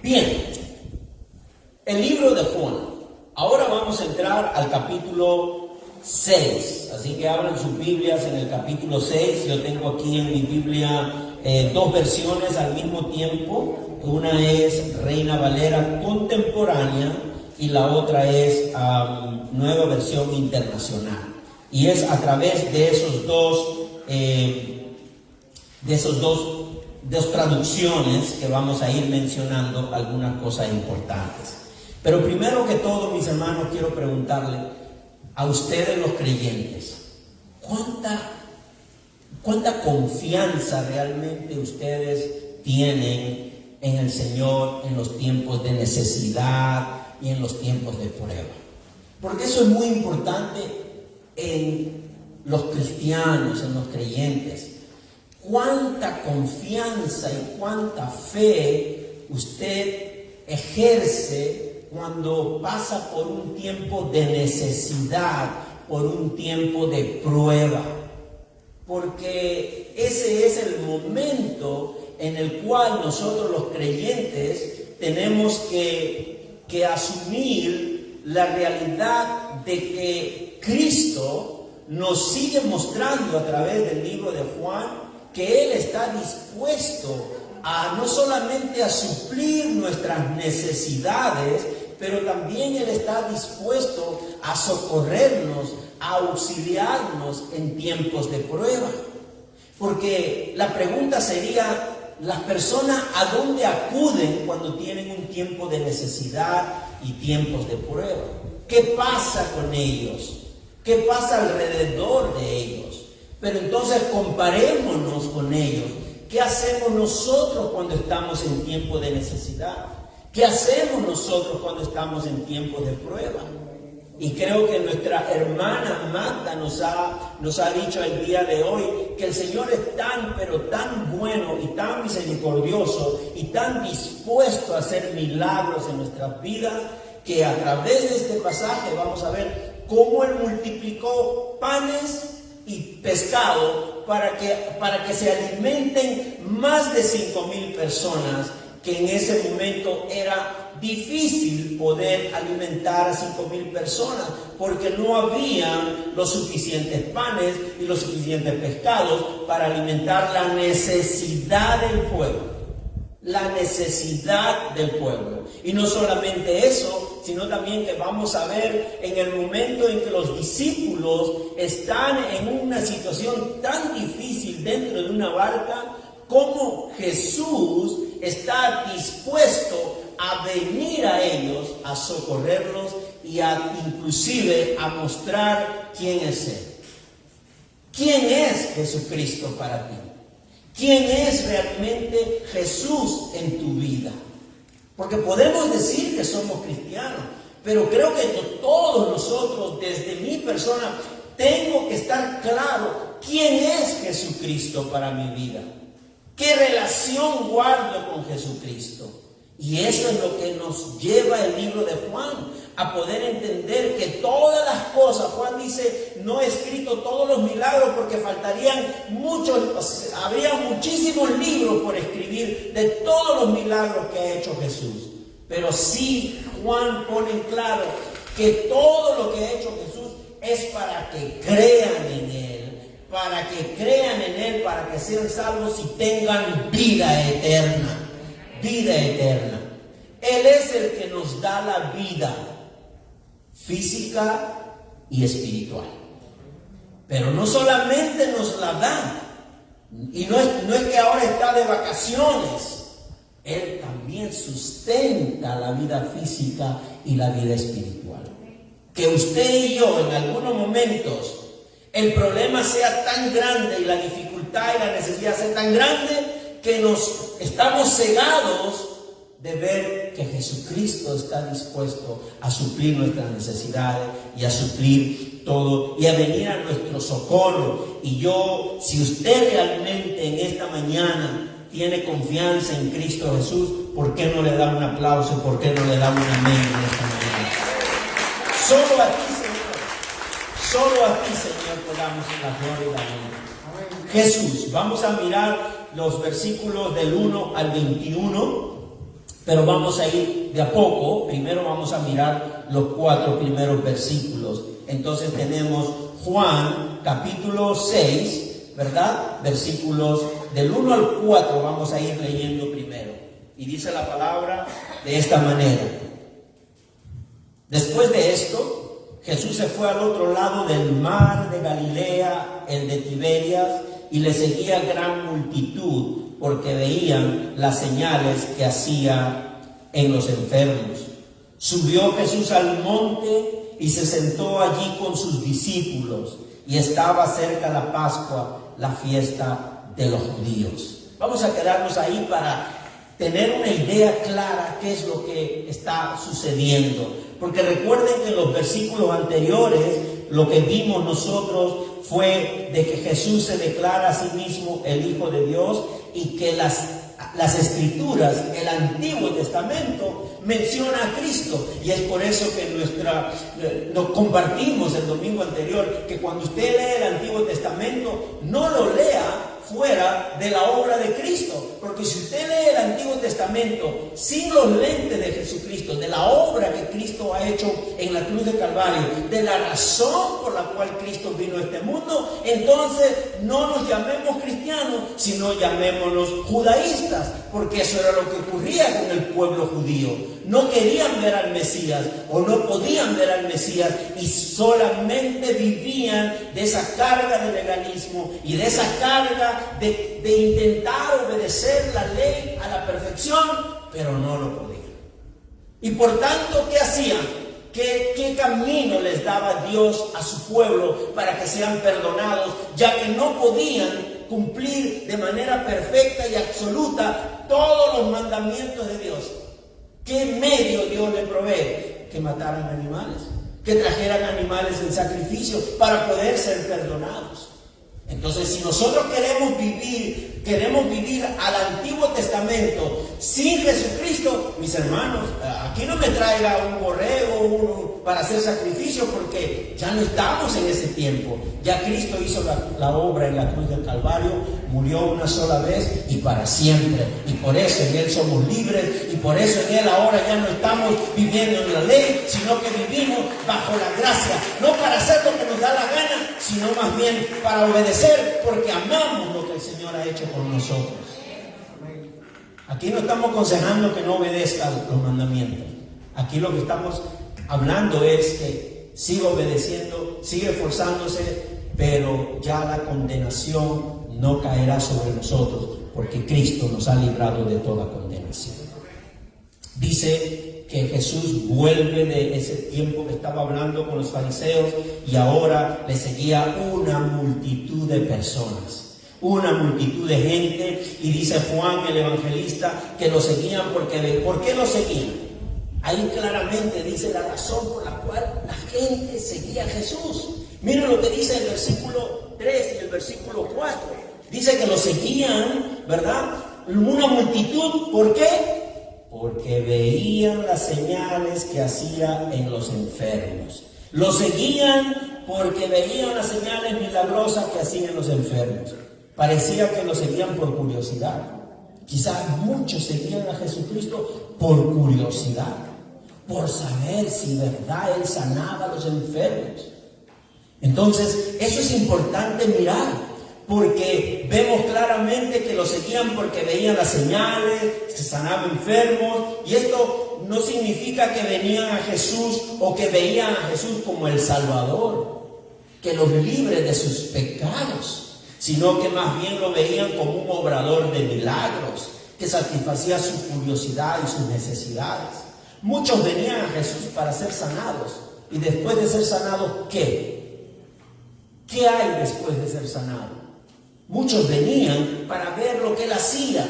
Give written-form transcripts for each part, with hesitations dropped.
Bien, el libro de Juan. Ahora vamos a entrar al capítulo 6. Así que abran sus Biblias en el capítulo 6. Yo tengo aquí en mi Biblia dos versiones al mismo tiempo. Una es Reina Valera contemporánea y la otra es Nueva Versión Internacional. Y es a través de esos dos traducciones que vamos a ir mencionando algunas cosas importantes. Pero primero que todo, mis hermanos, quiero preguntarle a ustedes los creyentes, ¿cuánta confianza realmente ustedes tienen en el Señor en los tiempos de necesidad y en los tiempos de prueba? Porque eso es muy importante en los cristianos, en los creyentes. ¿Cuánta confianza y cuánta fe usted ejerce cuando pasa por un tiempo de necesidad, por un tiempo de prueba? Porque ese es el momento en el cual nosotros los creyentes tenemos que asumir la realidad de que Cristo nos sigue mostrando a través del libro de Juan que Él está dispuesto a no solamente a suplir nuestras necesidades, pero también Él está dispuesto a socorrernos, a auxiliarnos en tiempos de prueba. Porque la pregunta sería, ¿las personas a dónde acuden cuando tienen un tiempo de necesidad y tiempos de prueba? ¿Qué pasa con ellos? ¿Qué pasa alrededor de ellos? Pero entonces comparémonos con ellos. ¿Qué hacemos nosotros cuando estamos en tiempo de necesidad? ¿Qué hacemos nosotros cuando estamos en tiempos de prueba? Y creo que nuestra hermana Magda nos ha dicho el día de hoy que el Señor es tan, pero tan bueno y tan misericordioso y tan dispuesto a hacer milagros en nuestras vidas, que a través de este pasaje vamos a ver cómo Él multiplicó panes y pescado para que se alimenten más de 5,000 personas, que en ese momento era difícil poder alimentar a 5,000 personas porque no había los suficientes panes y los suficientes pescados para alimentar la necesidad del pueblo. La necesidad del pueblo. Y no solamente eso, sino también que vamos a ver en el momento en que los discípulos están en una situación tan difícil dentro de una barca, cómo Jesús está dispuesto a venir a ellos, a socorrerlos y inclusive a mostrar quién es Él. ¿Quién es Jesucristo para ti? ¿Quién es realmente Jesús en tu vida? Porque podemos decir que somos cristianos, pero creo que todos nosotros, desde mi persona, tengo que estar claro quién es Jesucristo para mi vida. ¿Qué relación guardo con Jesucristo? Y eso es lo que nos lleva el libro de Juan, a poder entender que todas las cosas, Juan dice, no he escrito todos los milagros porque faltarían muchos, habría muchísimos libros por escribir de todos los milagros que ha hecho Jesús. Pero sí, Juan pone en claro que todo lo que ha hecho Jesús es para que crean en Él, para que sean salvos y tengan vida eterna. Vida eterna. Él es el que nos da la vida física y espiritual. Pero no solamente nos la da, y no es que ahora está de vacaciones. Él también sustenta la vida física y la vida espiritual. Que usted y yo en algunos momentos el problema sea tan grande y la dificultad y la necesidad sea tan grande que nos estamos cegados de ver que Jesucristo está dispuesto a suplir nuestras necesidades y a suplir todo y a venir a nuestro socorro. Y si usted realmente en esta mañana tiene confianza en Cristo Jesús, ¿por qué no le da un aplauso? ¿Por qué no le da un amén en esta mañana? Solo a ti, Señor, te damos la gloria y la honra. Jesús, vamos a mirar los versículos del 1 al 21 Pero vamos a ir de a poco. Primero vamos a mirar los 4 primeros versículos. Entonces tenemos Juan capítulo 6, ¿verdad? Versículos del 1 al 4 vamos a ir leyendo primero. Y dice la palabra de esta manera. Después de esto, Jesús se fue al otro lado del mar de Galilea, el de Tiberias, y le seguía gran multitud, porque veían las señales que hacía en los enfermos. Subió Jesús al monte y se sentó allí con sus discípulos, y estaba cerca la Pascua, la fiesta de los judíos. Vamos a quedarnos ahí para tener una idea clara qué es lo que está sucediendo. Porque recuerden que en los versículos anteriores lo que vimos nosotros fue de que Jesús se declara a sí mismo el Hijo de Dios y que las Escrituras, el Antiguo Testamento, menciona a Cristo. Y es por eso que nos compartimos el domingo anterior, que cuando usted lee el Antiguo Testamento, no lo lea fuera de la obra de Cristo. Porque si usted lee el Antiguo Testamento sin los lentes de Jesucristo, de la obra que Cristo ha hecho en la cruz de Calvario, de la razón por la cual Cristo vino a este mundo, entonces no nos llamemos cristianos, sino llamémonos judaístas, porque eso era lo que ocurría con el pueblo judío. No querían ver al Mesías, o no podían ver al Mesías, y solamente vivían de esa carga de legalismo y de esa carga de intentar obedecer la ley a la perfección, pero no lo podían. Y por tanto, ¿qué hacían? ¿Qué camino les daba Dios a su pueblo para que sean perdonados, ya que no podían cumplir de manera perfecta y absoluta todos los mandamientos de Dios? ¿Qué medio Dios le provee? Que mataran animales, que trajeran animales en sacrificio para poder ser perdonados. Entonces, si nosotros queremos vivir al Antiguo Testamento sin Jesucristo, mis hermanos, aquí no me traiga un borrego para hacer sacrificio, porque ya no estamos en ese tiempo. Ya Cristo hizo la obra en la cruz del Calvario, murió una sola vez y para siempre. Y por eso en Él somos libres, y por eso en Él ahora ya no estamos viviendo en la ley, sino que vivimos bajo la gracia, no para hacer lo que nos da la gana, sino más bien para obedecer, porque amamos lo que el Señor ha hecho por nosotros. Aquí no estamos aconsejando que no obedezca los mandamientos. Aquí lo que estamos hablando es que siga obedeciendo, sigue esforzándose, pero ya la condenación no caerá sobre nosotros, porque Cristo nos ha librado de toda condenación. Dice que Jesús vuelve de ese tiempo que estaba hablando con los fariseos, y ahora le seguía una multitud de personas, una multitud de gente. Y dice Juan el evangelista que lo seguían porque ¿por qué lo seguían? Ahí claramente dice la razón por la cual la gente seguía a Jesús. Miren lo que dice el versículo 3 y el versículo 4. Dice que lo seguían, ¿verdad? Una multitud. ¿Por qué? Porque veían las señales que hacía en los enfermos. Lo seguían porque veían las señales milagrosas que hacían en los enfermos. Parecía que lo seguían por curiosidad. Quizás muchos seguían a Jesucristo por curiosidad, por saber si verdad Él sanaba a los enfermos. Entonces, eso es importante mirar, porque vemos claramente que lo seguían porque veían las señales, se sanaban enfermos, y esto no significa que venían a Jesús o que veían a Jesús como el Salvador, que los libre de sus pecados, sino que más bien lo veían como un obrador de milagros, que satisfacía su curiosidad y sus necesidades. Muchos venían a Jesús para ser sanados, y después de ser sanados, ¿qué? ¿Qué hay después de ser sanado? Muchos venían para ver lo que Él hacía,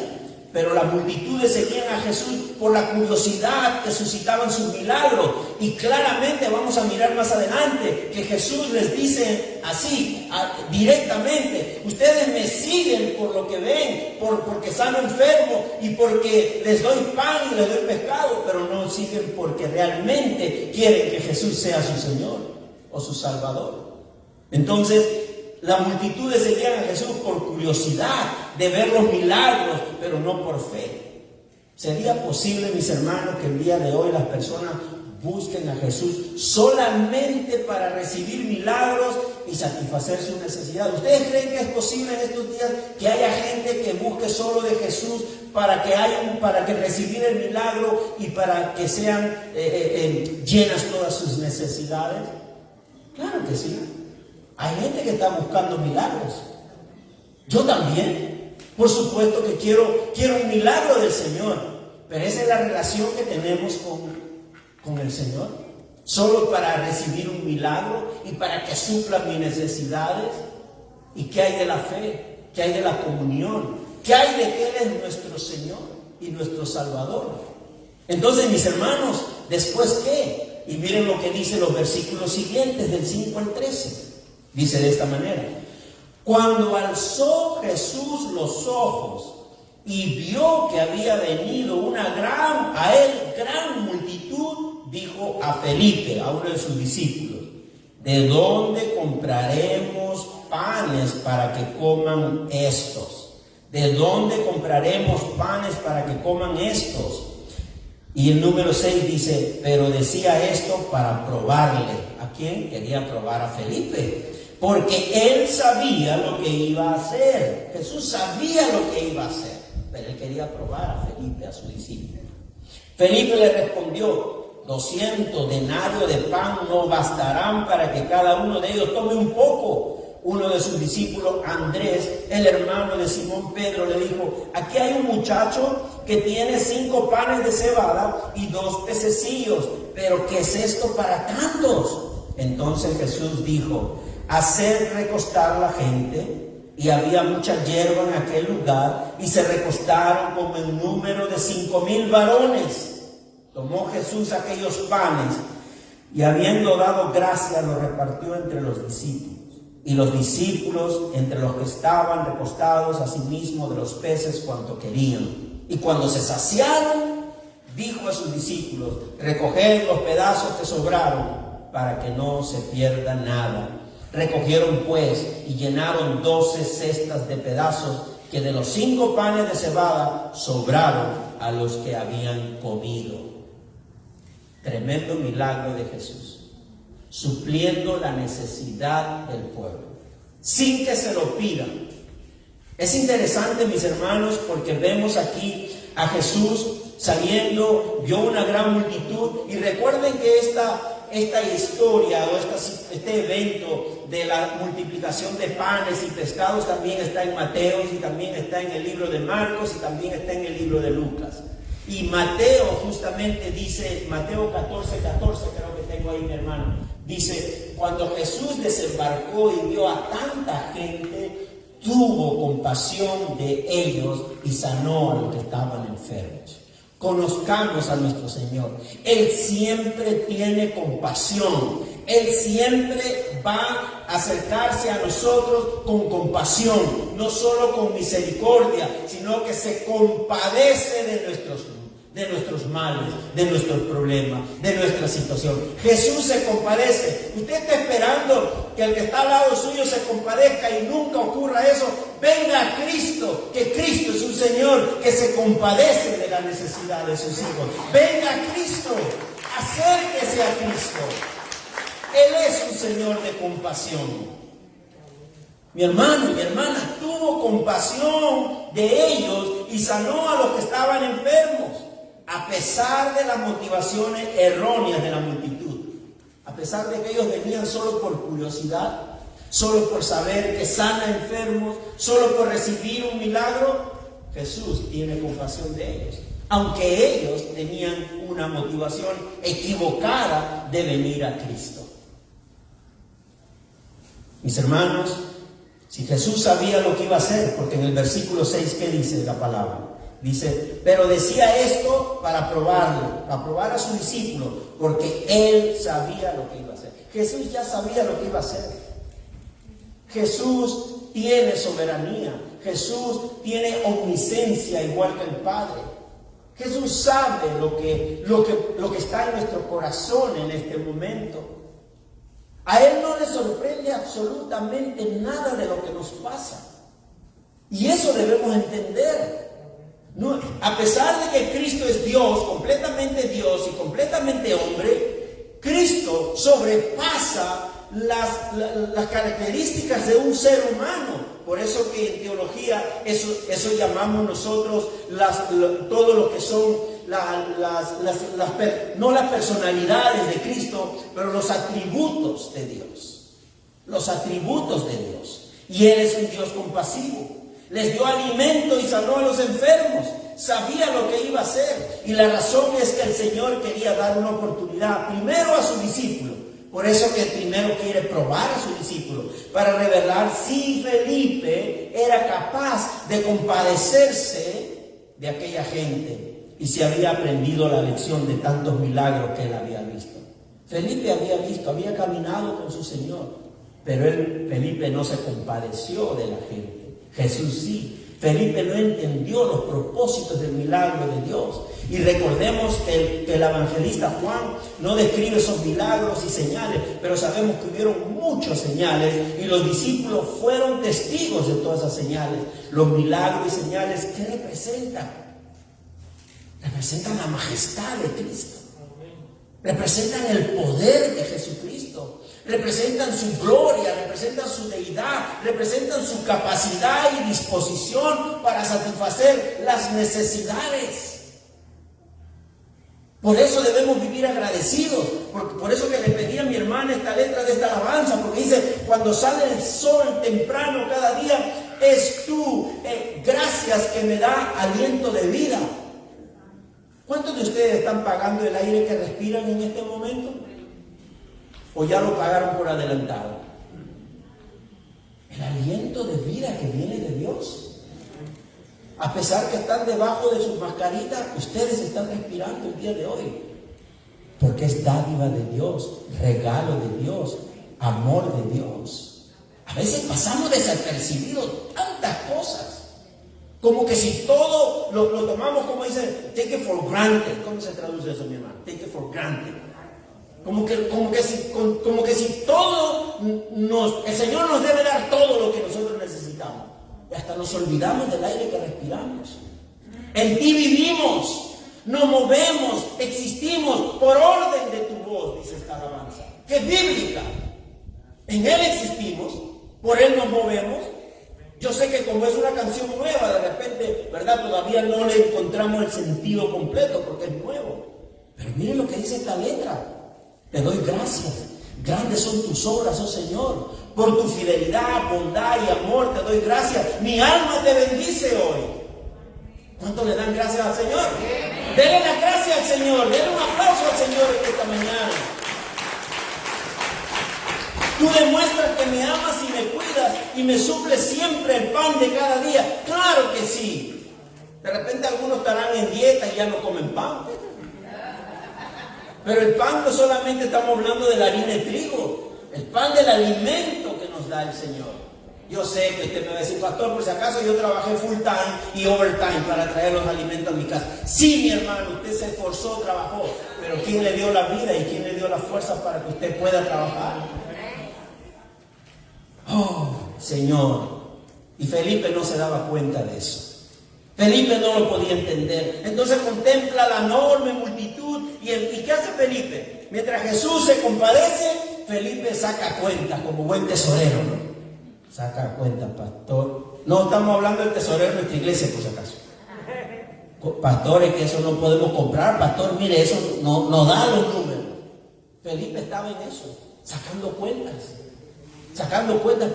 pero las multitudes seguían a Jesús por la curiosidad que suscitaban sus milagros. Y claramente vamos a mirar más adelante que Jesús les dice así, directamente: ustedes me siguen por lo que ven, porque sano enfermos y porque les doy pan y les doy pescado, pero no siguen porque realmente quieren que Jesús sea su Señor o su Salvador. Entonces, las multitudes seguían a Jesús por curiosidad de ver los milagros, pero no por fe. ¿Sería posible, mis hermanos, que el día de hoy las personas busquen a Jesús solamente para recibir milagros y satisfacer sus necesidades? ¿Ustedes creen que es posible en estos días que haya gente que busque solo de Jesús para que recibir el milagro y para que sean llenas todas sus necesidades? Claro que sí. Hay gente que está buscando milagros. Yo también. Por supuesto que quiero un milagro del Señor. Pero esa es la relación que tenemos con el Señor. Solo para recibir un milagro y para que suplan mis necesidades. ¿Y qué hay de la fe? ¿Qué hay de la comunión? ¿Qué hay de que Él es nuestro Señor y nuestro Salvador? Entonces, mis hermanos, ¿después qué? Y miren lo que dicen los versículos siguientes, del 5 al 13. Dice de esta manera: cuando alzó Jesús los ojos y vio que había venido a él gran multitud, dijo a Felipe, a uno de sus discípulos: ¿de dónde compraremos panes para que coman estos? ¿De dónde compraremos panes para que coman estos? Y el número 6 dice: pero decía esto para probarle. ¿A quién? Quería probar a Felipe, porque él sabía lo que iba a hacer. Jesús sabía lo que iba a hacer, pero él quería probar a Felipe, a su discípulo. Felipe le respondió: 200 denarios de pan no bastarán para que cada uno de ellos tome un poco. Uno de sus discípulos, Andrés, el hermano de Simón Pedro, le dijo: aquí hay un muchacho que tiene 5 panes de cebada y 2 pececillos, pero ¿qué es esto para tantos? Entonces Jesús dijo: haced recostar la gente. Y había mucha hierba en aquel lugar, y se recostaron como en número de 5,000 varones. Tomó Jesús aquellos panes, y habiendo dado gracias, los repartió entre los discípulos. Y los discípulos, entre los que estaban recostados, asimismo de los peces cuanto querían. Y cuando se saciaron, dijo a sus discípulos: recoged los pedazos que sobraron, para que no se pierda nada. Recogieron pues y llenaron 12 cestas de pedazos que de los 5 panes de cebada sobraron a los que habían comido. Tremendo milagro de Jesús, supliendo la necesidad del pueblo, sin que se lo pidan. Es interesante, mis hermanos, porque vemos aquí a Jesús saliendo, vio una gran multitud, y recuerden que esta historia o este evento de la multiplicación de panes y pescados también está en Mateo, y también está en el libro de Marcos, y también está en el libro de Lucas. Y Mateo justamente dice, Mateo 14, creo que tengo ahí, mi hermano, dice: cuando Jesús desembarcó y vio a tanta gente, tuvo compasión de ellos y sanó a los que estaban enfermos. Conozcamos a nuestro Señor. Él siempre tiene compasión. Él siempre va a acercarse a nosotros con compasión, no solo con misericordia, sino que se compadece de nuestros males, de nuestros problemas, de nuestra situación. Jesús se compadece. Usted está esperando que el que está al lado suyo se compadezca y nunca ocurra eso. Venga a Cristo, que Cristo es un Señor que se compadece de la necesidad de sus hijos. Venga a Cristo, acérquese a Cristo. Él es un Señor de compasión. Mi hermano y mi hermana, tuvo compasión de ellos y sanó a los que estaban enfermos, a pesar de las motivaciones erróneas de la multitud. A pesar de que ellos venían solo por curiosidad, solo por saber que sana enfermos, solo por recibir un milagro, Jesús tiene compasión de ellos, aunque ellos tenían una motivación equivocada de venir a Cristo. Mis hermanos, si Jesús sabía lo que iba a hacer, porque en el versículo 6, ¿qué dice la palabra? Dice: pero decía esto para probarlo, para probar a su discípulo, porque él sabía lo que iba a hacer. Jesús ya sabía lo que iba a hacer. Jesús tiene soberanía. Jesús tiene omnisciencia igual que el Padre. Jesús sabe lo que está en nuestro corazón en este momento. A Él no le sorprende absolutamente nada de lo que nos pasa. Y eso debemos entender. No, a pesar de que Cristo es Dios y completamente hombre, Cristo sobrepasa las características de un ser humano. Por eso que en teología eso llamamos nosotros todo lo que son no las personalidades de Cristo, pero los atributos de Dios. Los atributos de Dios. Y Él es un Dios compasivo. Les dio alimento y sanó a los enfermos. Sabía lo que iba a hacer. Y la razón es que el Señor quería dar una oportunidad primero a su discípulo. Por eso que primero quiere probar a su discípulo, para revelar si Felipe era capaz de compadecerse de aquella gente y si había aprendido la lección de tantos milagros que él había visto. Felipe había caminado con su Señor, pero Felipe no se compadeció de la gente. Jesús sí. Felipe no entendió los propósitos del milagro de Dios. Y recordemos que el evangelista Juan no describe esos milagros y señales, pero sabemos que hubieron muchas señales y los discípulos fueron testigos de todas esas señales. Los milagros y señales, ¿qué representan? Representan la majestad de Cristo. Representan el poder de Jesucristo. Representan su gloria, representan su deidad, representan su capacidad y disposición para satisfacer las necesidades. Por eso debemos vivir agradecidos. Por eso que le pedí a mi hermana esta letra de esta alabanza, porque dice: cuando sale el sol temprano cada día, es tú, gracias que me da aliento de vida. ¿Cuántos de ustedes están pagando el aire que respiran en este momento? ¿O ya lo pagaron por adelantado? El aliento de vida que viene de Dios. A pesar que están debajo de sus mascaritas, ustedes están respirando el día de hoy. Porque es dádiva de Dios, regalo de Dios, amor de Dios. A veces pasamos desapercibidos tantas cosas. Como que si todo lo tomamos, como dicen, take it for granted. ¿Cómo se traduce eso, mi hermano? Take it for granted. Como que si todo el Señor nos debe dar todo lo que nosotros necesitamos. Y hasta nos olvidamos del aire que respiramos. En ti vivimos, nos movemos, existimos por orden de tu voz, dice esta alabanza, que es bíblica. En Él existimos, por Él nos movemos. Yo sé que como es una canción nueva, de repente, ¿verdad? Todavía no le encontramos el sentido completo porque es nuevo. Pero miren lo que dice esta letra. Te doy gracias. Grandes son tus obras, oh Señor. Por tu fidelidad, bondad y amor te doy gracias. Mi alma te bendice hoy. ¿Cuánto le dan gracias al Señor? Denle las gracias al Señor. Denle un aplauso al Señor esta mañana. Tú demuestras que me amas y me cuidas y me suples siempre el pan de cada día. Claro que sí. De repente algunos estarán en dieta y ya no comen pan. Pero el pan no solamente estamos hablando de la harina de trigo. El pan del alimento que nos da el Señor. Yo sé que usted me va a decir: pastor, por si acaso yo trabajé full time y overtime para traer los alimentos a mi casa. Sí, mi hermano, usted se esforzó, trabajó. Pero ¿quién le dio la vida y quién le dio las fuerzas para que usted pueda trabajar? Oh, Señor. Y Felipe no se daba cuenta de eso. Felipe no lo podía entender. Entonces contempla la enorme multitud. ¿Y qué hace Felipe? Mientras Jesús se compadece, Felipe saca cuentas como buen tesorero, ¿no? Saca cuentas, pastor. No estamos hablando del tesorero de nuestra iglesia, por si acaso. Pastores, que eso no podemos comprar. Pastor, mire, eso no da los números. Felipe estaba en eso, sacando cuentas,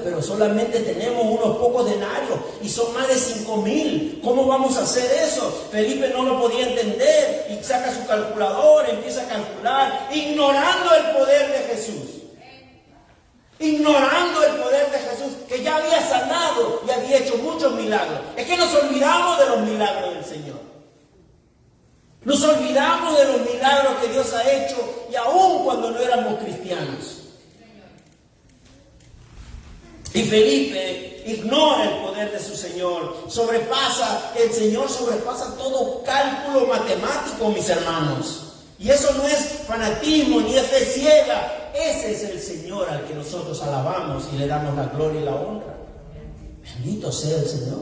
pero solamente tenemos unos pocos denarios y son más de 5,000. ¿Cómo vamos a hacer eso? Felipe no lo podía entender y saca su calculadora, empieza a calcular, ignorando el poder de Jesús. Ignorando el poder de Jesús, que ya había sanado y había hecho muchos milagros. Es que nos olvidamos de los milagros del Señor. Nos olvidamos de los milagros que Dios ha hecho y aún cuando no éramos cristianos. Y Felipe ignora el poder de su Señor. El Señor sobrepasa todo cálculo matemático, mis hermanos. Y eso no es fanatismo ni es fe ciega. Ese es el Señor al que nosotros alabamos y le damos la gloria y la honra. Bendito sea el Señor.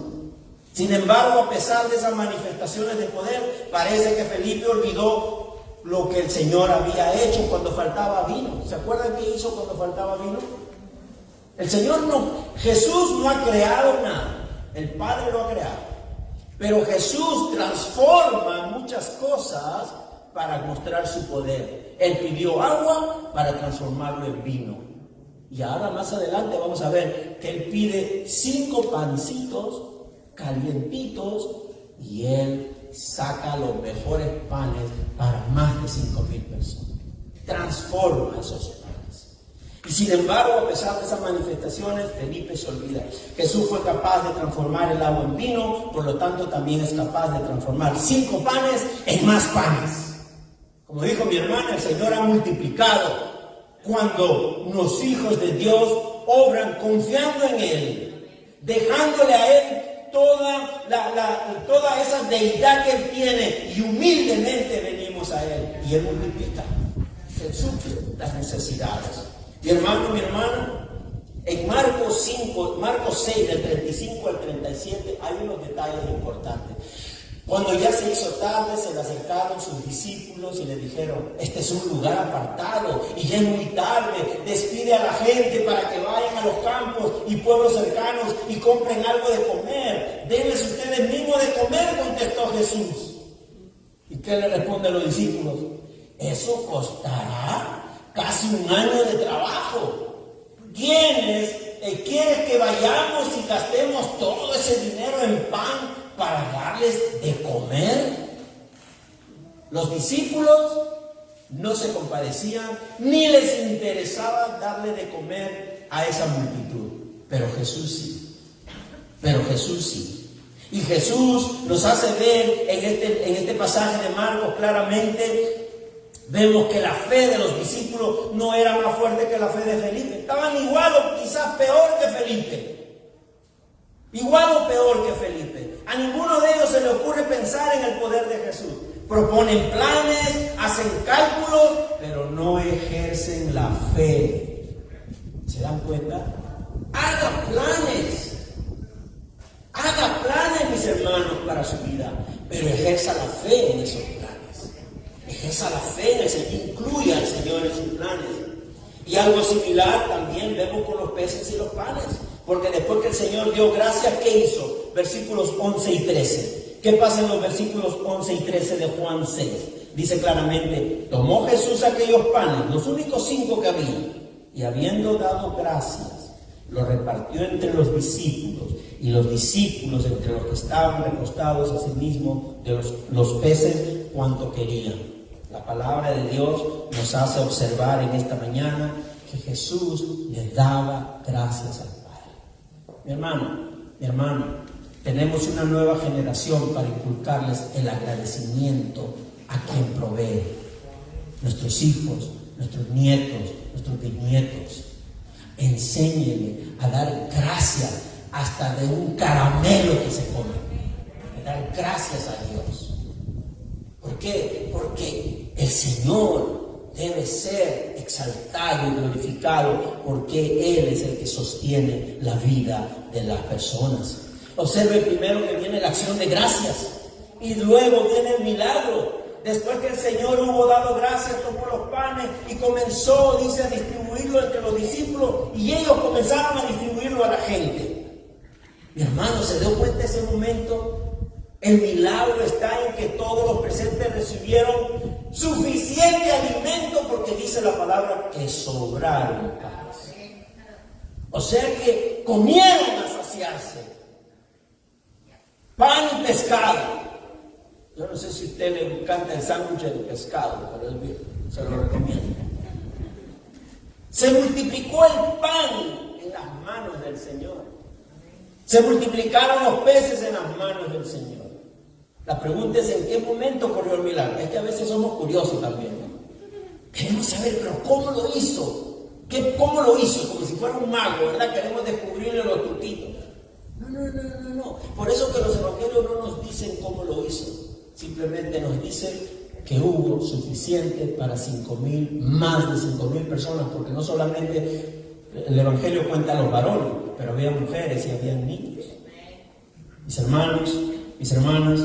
Sin embargo, a pesar de esas manifestaciones de poder, parece que Felipe olvidó lo que el Señor había hecho cuando faltaba vino. ¿Se acuerdan qué hizo cuando faltaba vino? Jesús no ha creado nada, el Padre lo ha creado. Pero Jesús transforma muchas cosas para mostrar su poder. Él pidió agua para transformarlo en vino. Y ahora más adelante vamos a ver que Él pide 5 pancitos calientitos y Él saca los mejores panes para más de 5,000 personas. Transforma esos panes. Y sin embargo, a pesar de esas manifestaciones, Felipe se olvida. Jesús fue capaz de transformar el agua en vino, por lo tanto también es capaz de transformar 5 panes en más panes. Como dijo mi hermana, el Señor ha multiplicado cuando los hijos de Dios obran confiando en Él, dejándole a Él toda esa deidad que Él tiene, y humildemente venimos a Él y Él multiplica. Él suple las necesidades. Mi hermano, mi hermana, en Marcos 6, del 35 al 37, hay unos detalles importantes. Cuando ya se hizo tarde, se le acercaron sus discípulos y le dijeron: este es un lugar apartado y ya es muy tarde, despide a la gente para que vayan a los campos y pueblos cercanos y compren algo de comer. Denles ustedes mismos de comer, contestó Jesús. ¿Y qué le responden los discípulos? Eso costará casi un año de trabajo. ¿Quiénes quieren que vayamos y gastemos todo ese dinero en pan para darles de comer? Los discípulos no se compadecían ni les interesaba darle de comer a esa multitud, pero Jesús sí. Y Jesús nos hace ver en este pasaje de Marcos claramente. Vemos que la fe de los discípulos no era más fuerte que la fe de Felipe. Estaban igual o quizás peor que Felipe. Igual o peor que Felipe. A ninguno de ellos se le ocurre pensar en el poder de Jesús. Proponen planes, hacen cálculos, pero no ejercen la fe. ¿Se dan cuenta? Haga planes, mis hermanos, para su vida, pero ejerza la fe en esos planes. Ejerza la fe en el Señor, incluya al Señor en sus planes. Y algo similar también vemos con los peces y los panes. Porque después que el Señor dio gracias, ¿qué hizo? Versículos 11 y 13. ¿Qué pasa en los versículos 11 y 13 de Juan 6? Dice claramente: tomó Jesús aquellos panes, los únicos 5 que había, y habiendo dado gracias, los repartió entre los discípulos, y los discípulos entre los que estaban recostados asimismo de los peces cuanto querían. La palabra de Dios nos hace observar en esta mañana que Jesús le daba gracias al Padre. Mi hermano, tenemos una nueva generación para inculcarles el agradecimiento a quien provee. Nuestros hijos, nuestros nietos, nuestros bisnietos. Enséñenle a dar gracias hasta de un caramelo que se come. A dar gracias a Dios. ¿Por qué? Porque el Señor debe ser exaltado y glorificado, porque Él es el que sostiene la vida de las personas. Observe primero que viene la acción de gracias y luego viene el milagro. Después que el Señor hubo dado gracias, tomó los panes y comenzó, dice, a distribuirlo entre los discípulos, y ellos comenzaron a distribuirlo a la gente. Mi hermano, ¿se dio cuenta ese momento? El milagro está en que todos los presentes recibieron suficiente alimento, porque dice la palabra que sobraron panes. O sea que comieron a saciarse. Pan y pescado. Yo no sé si a usted le encanta el sándwich de pescado, pero es bien, se lo recomiendo. Se multiplicó el pan en las manos del Señor. Se multiplicaron los peces en las manos del Señor. La pregunta es: ¿en qué momento ocurrió el milagro? Es que a veces somos curiosos también, ¿no? Queremos saber, pero ¿cómo lo hizo? ¿Cómo lo hizo? Como si fuera un mago, ¿verdad? Queremos descubrirle los truquitos. No. Por eso que los evangelios no nos dicen cómo lo hizo. Simplemente nos dicen que hubo suficiente para 5,000, más de 5,000 personas, porque no solamente el evangelio cuenta a los varones, pero había mujeres y había niños. Mis hermanos, mis hermanas,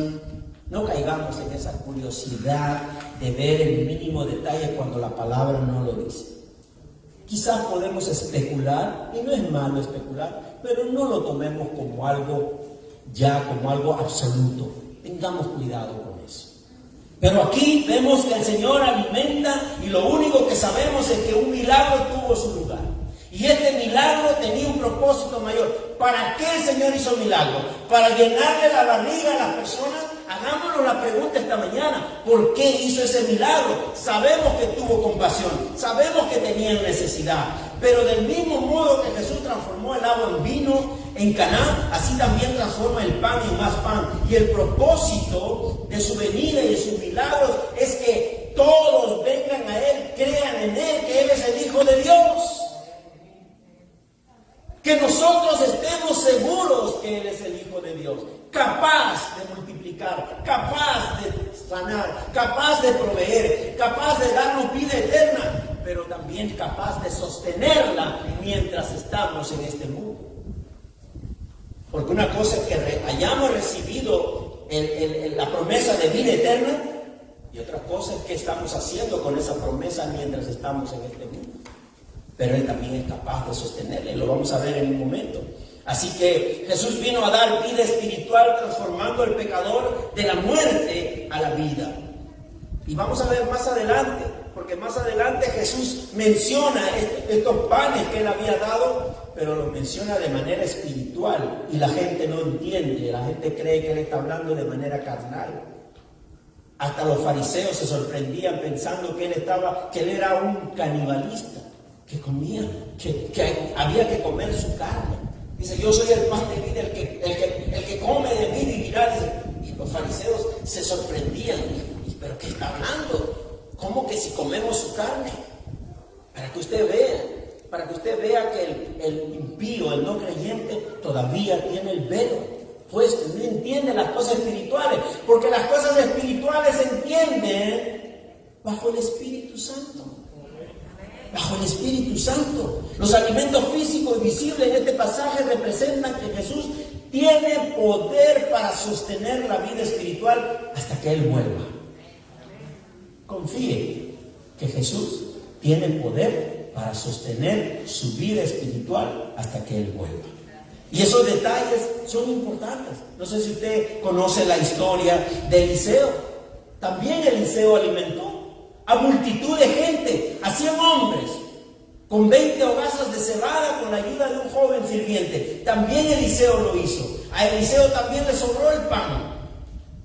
no caigamos en esa curiosidad de ver el mínimo detalle cuando la palabra no lo dice. Quizás podemos especular, y no es malo especular, pero no lo tomemos como algo absoluto. Tengamos cuidado con eso. Pero aquí vemos que el Señor alimenta y lo único que sabemos es que un milagro tuvo su lugar. Y este milagro tenía un propósito mayor. ¿Para qué el Señor hizo milagro? ¿Para llenarle la barriga a las personas? Hagámonos la pregunta esta mañana. ¿Por qué hizo ese milagro? Sabemos que tuvo compasión. Sabemos que tenían necesidad. Pero del mismo modo que Jesús transformó el agua en vino en Caná, así también transforma el pan en más pan. Y el propósito de su venida y de sus milagros es que todos vengan a Él, crean en Él, que Él es el Hijo de Dios. Que nosotros estemos seguros que Él es el Hijo de Dios, capaz de multiplicar, capaz de sanar, capaz de proveer, capaz de darnos vida eterna, pero también capaz de sostenerla mientras estamos en este mundo. Porque una cosa es que hayamos recibido la promesa de vida eterna, y otra cosa es que estamos haciendo con esa promesa mientras estamos en este mundo. Pero Él también es capaz de sostenerla, y lo vamos a ver en un momento. Así que Jesús vino a dar vida espiritual, transformando al pecador de la muerte a la vida. Y vamos a ver más adelante, porque más adelante Jesús menciona estos panes que Él había dado, pero los menciona de manera espiritual, y la gente no entiende, la gente cree que Él está hablando de manera carnal. Hasta los fariseos se sorprendían pensando que Él era un canibalista, que comía, que había que comer su carne. Dice, yo soy el pan de vida, el que come de mí vivirá. Y los fariseos se sorprendían. ¿Pero qué está hablando? ¿Cómo que si comemos su carne? Para que usted vea que el impío, el no creyente, todavía tiene el velo puesto, no entiende las cosas espirituales, porque las cosas espirituales se entienden bajo el Espíritu Santo. Bajo el Espíritu Santo. Los alimentos físicos y visibles en este pasaje representan que Jesús tiene poder para sostener la vida espiritual hasta que Él vuelva. Confíe que Jesús tiene poder para sostener su vida espiritual hasta que Él vuelva. Y esos detalles son importantes. No sé si usted conoce la historia de Eliseo. También Eliseo alimentó a multitud de gente, a 100 hombres, con 20 hogazas de cebada, con la ayuda de un joven sirviente. También Eliseo lo hizo. A Eliseo también le sobró el pan,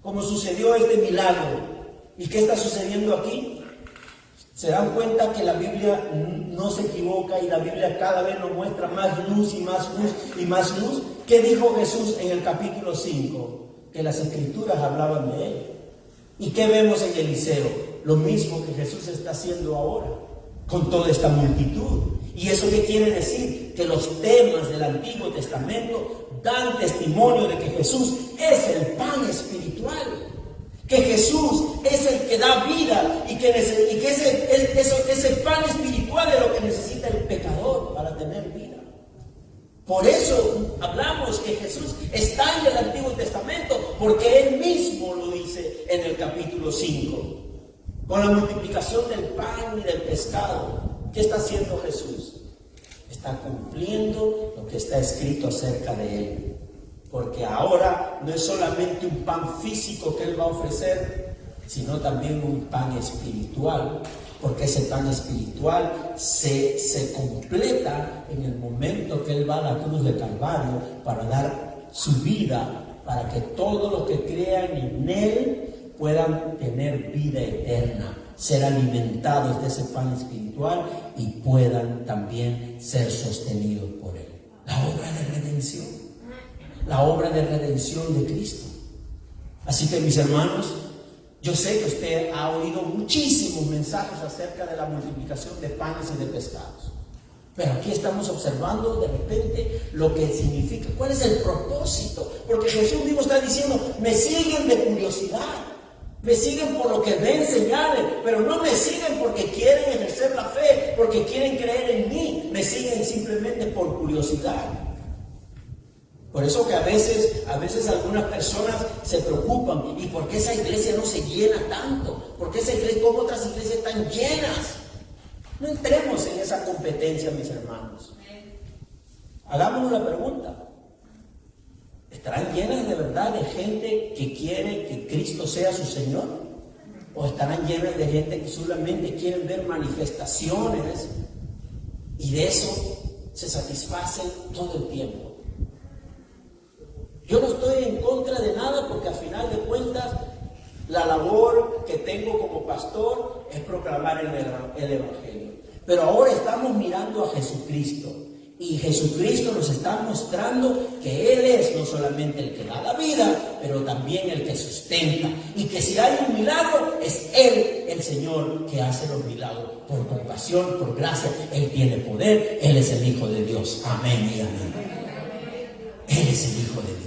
como sucedió este milagro. ¿Y qué está sucediendo aquí? Se dan cuenta que la Biblia no se equivoca, y la Biblia cada vez nos muestra más luz y más luz y más luz. ¿Qué dijo Jesús en el capítulo 5? Que las Escrituras hablaban de Él. ¿Y qué vemos en Eliseo? Lo mismo que Jesús está haciendo ahora con toda esta multitud. ¿Y eso qué quiere decir? Que los temas del Antiguo Testamento dan testimonio de que Jesús es el pan espiritual, que Jesús es el que da vida, y que ese pan espiritual es lo que necesita el pecador para tener vida. Por eso hablamos que Jesús está en el Antiguo Testamento, porque Él mismo lo dice en el capítulo 5. Con la multiplicación del pan y del pescado, ¿qué está haciendo Jesús? Está cumpliendo lo que está escrito acerca de Él. Porque ahora no es solamente un pan físico que Él va a ofrecer, sino también un pan espiritual. Porque ese pan espiritual se completa en el momento que Él va a la cruz de Calvario para dar su vida, para que todos los que crean en Él puedan tener vida eterna, ser alimentados de ese pan espiritual y puedan también ser sostenidos por Él. La obra de redención, la obra de redención de Cristo. Así que, mis hermanos, yo sé que usted ha oído muchísimos mensajes acerca de la multiplicación de panes y de pescados, pero aquí estamos observando de repente lo que significa, cuál es el propósito, porque Jesús mismo está diciendo, me siguen de curiosidad. Me siguen por lo que ven señales, pero no me siguen porque quieren ejercer la fe, porque quieren creer en mí. Me siguen simplemente por curiosidad. Por eso que a veces algunas personas se preocupan. ¿Y por qué esa iglesia no se llena tanto? ¿Por qué esa iglesia, como otras iglesias están llenas? No entremos en esa competencia, mis hermanos. Hagámonos la pregunta. ¿Estarán llenas de verdad de gente que quiere que Cristo sea su Señor? ¿O estarán llenas de gente que solamente quieren ver manifestaciones y de eso se satisfacen todo el tiempo? Yo no estoy en contra de nada, porque al final de cuentas la labor que tengo como pastor es proclamar el Evangelio. Pero ahora estamos mirando a Jesucristo, y Jesucristo nos está mostrando que Él es no solamente el que da la vida, pero también el que sustenta, y que si hay un milagro es Él, el Señor, que hace los milagros por compasión, por gracia. Él tiene poder, Él es el Hijo de Dios. Amén y amén. Él es el Hijo de Dios.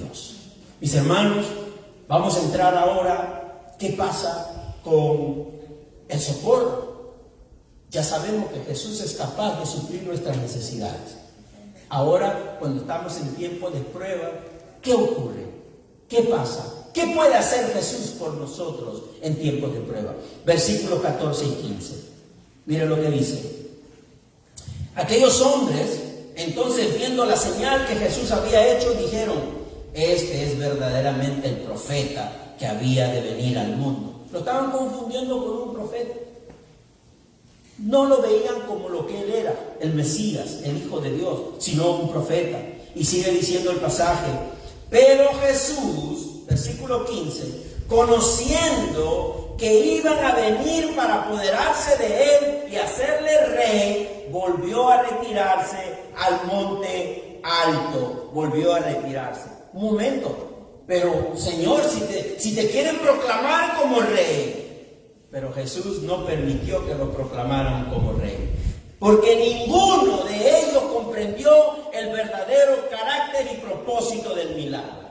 Mis hermanos, vamos a entrar ahora. ¿Qué pasa con el socorro? Ya sabemos que Jesús es capaz de suplir nuestras necesidades. Ahora, cuando estamos en tiempo de prueba, ¿qué ocurre? ¿Qué pasa? ¿Qué puede hacer Jesús por nosotros en tiempos de prueba? Versículos 14 y 15. Miren lo que dice. Aquellos hombres, entonces, viendo la señal que Jesús había hecho, dijeron: este es verdaderamente el profeta que había de venir al mundo. Lo estaban confundiendo con un profeta. No lo veían como lo que él era, el Mesías, el Hijo de Dios, sino un profeta. Y sigue diciendo el pasaje: pero Jesús, versículo 15, conociendo que iban a venir para apoderarse de él y hacerle rey, volvió a retirarse al monte alto. Volvió a retirarse. Un momento, pero Señor, si te quieren proclamar como rey. Pero Jesús no permitió que lo proclamaran como rey, porque ninguno de ellos comprendió el verdadero carácter y propósito del milagro.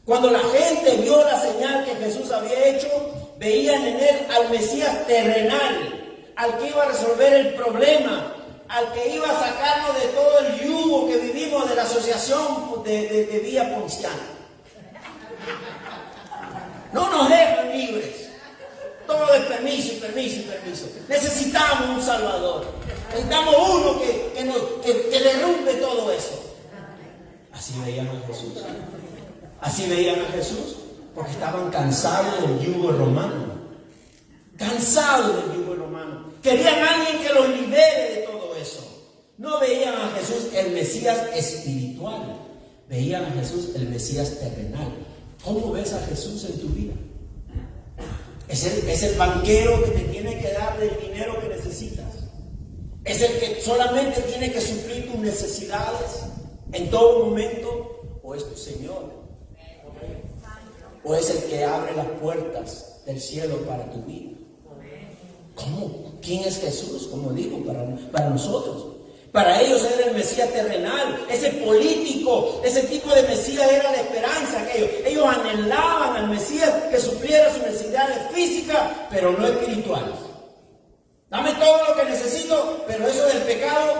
Cuando la gente vio la señal que Jesús había hecho, veían en él al Mesías terrenal, al que iba a resolver el problema, al que iba a sacarnos de todo el yugo que vivimos de la asociación de Vía Ponciana. No nos dejan libres. Todo es permiso y permiso y permiso. Necesitamos un Salvador. Necesitamos uno que derrumbe todo eso. Así veían a Jesús. Así veían a Jesús porque estaban cansados del yugo romano. Cansados del yugo romano. Querían a alguien que los libere de todo eso. No veían a Jesús el Mesías espiritual. Veían a Jesús el Mesías terrenal. ¿Cómo ves a Jesús en tu vida? Es el banquero que te tiene que dar el dinero que necesitas. Es el que solamente tiene que suplir tus necesidades en todo momento. ¿O es tu Señor? ¿O es el que abre las puertas del cielo para tu vida? ¿Cómo? ¿Quién es Jesús? Como digo, para nosotros. Para ellos era el Mesías terrenal, ese político, ese tipo de Mesías era la esperanza. Ellos anhelaban al Mesías que supliera sus necesidades físicas, pero no espirituales. Dame todo lo que necesito, pero eso del pecado,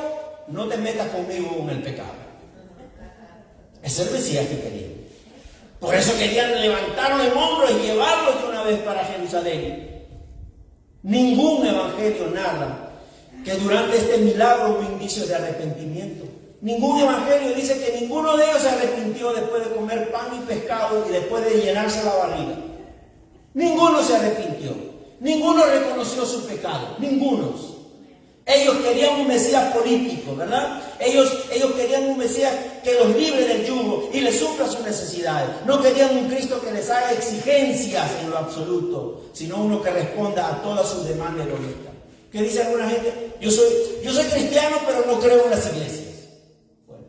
no te metas conmigo en el pecado. Ese es el Mesías que querían. Por eso querían levantarlo en hombros y llevarlo de una vez para Jerusalén. Ningún evangelio narra que durante este milagro hubo indicios de arrepentimiento. Ningún evangelio dice que ninguno de ellos se arrepintió después de comer pan y pescado y después de llenarse la barriga. Ninguno se arrepintió. Ninguno reconoció su pecado. Ninguno. Ellos querían un Mesías político, ¿verdad? Ellos querían un Mesías que los libre del yugo y les supla sus necesidades. No querían un Cristo que les haga exigencias en lo absoluto, sino uno que responda a todas sus demandas egoístas. ¿Qué dice alguna gente? Yo soy cristiano, pero no creo en las iglesias. Bueno,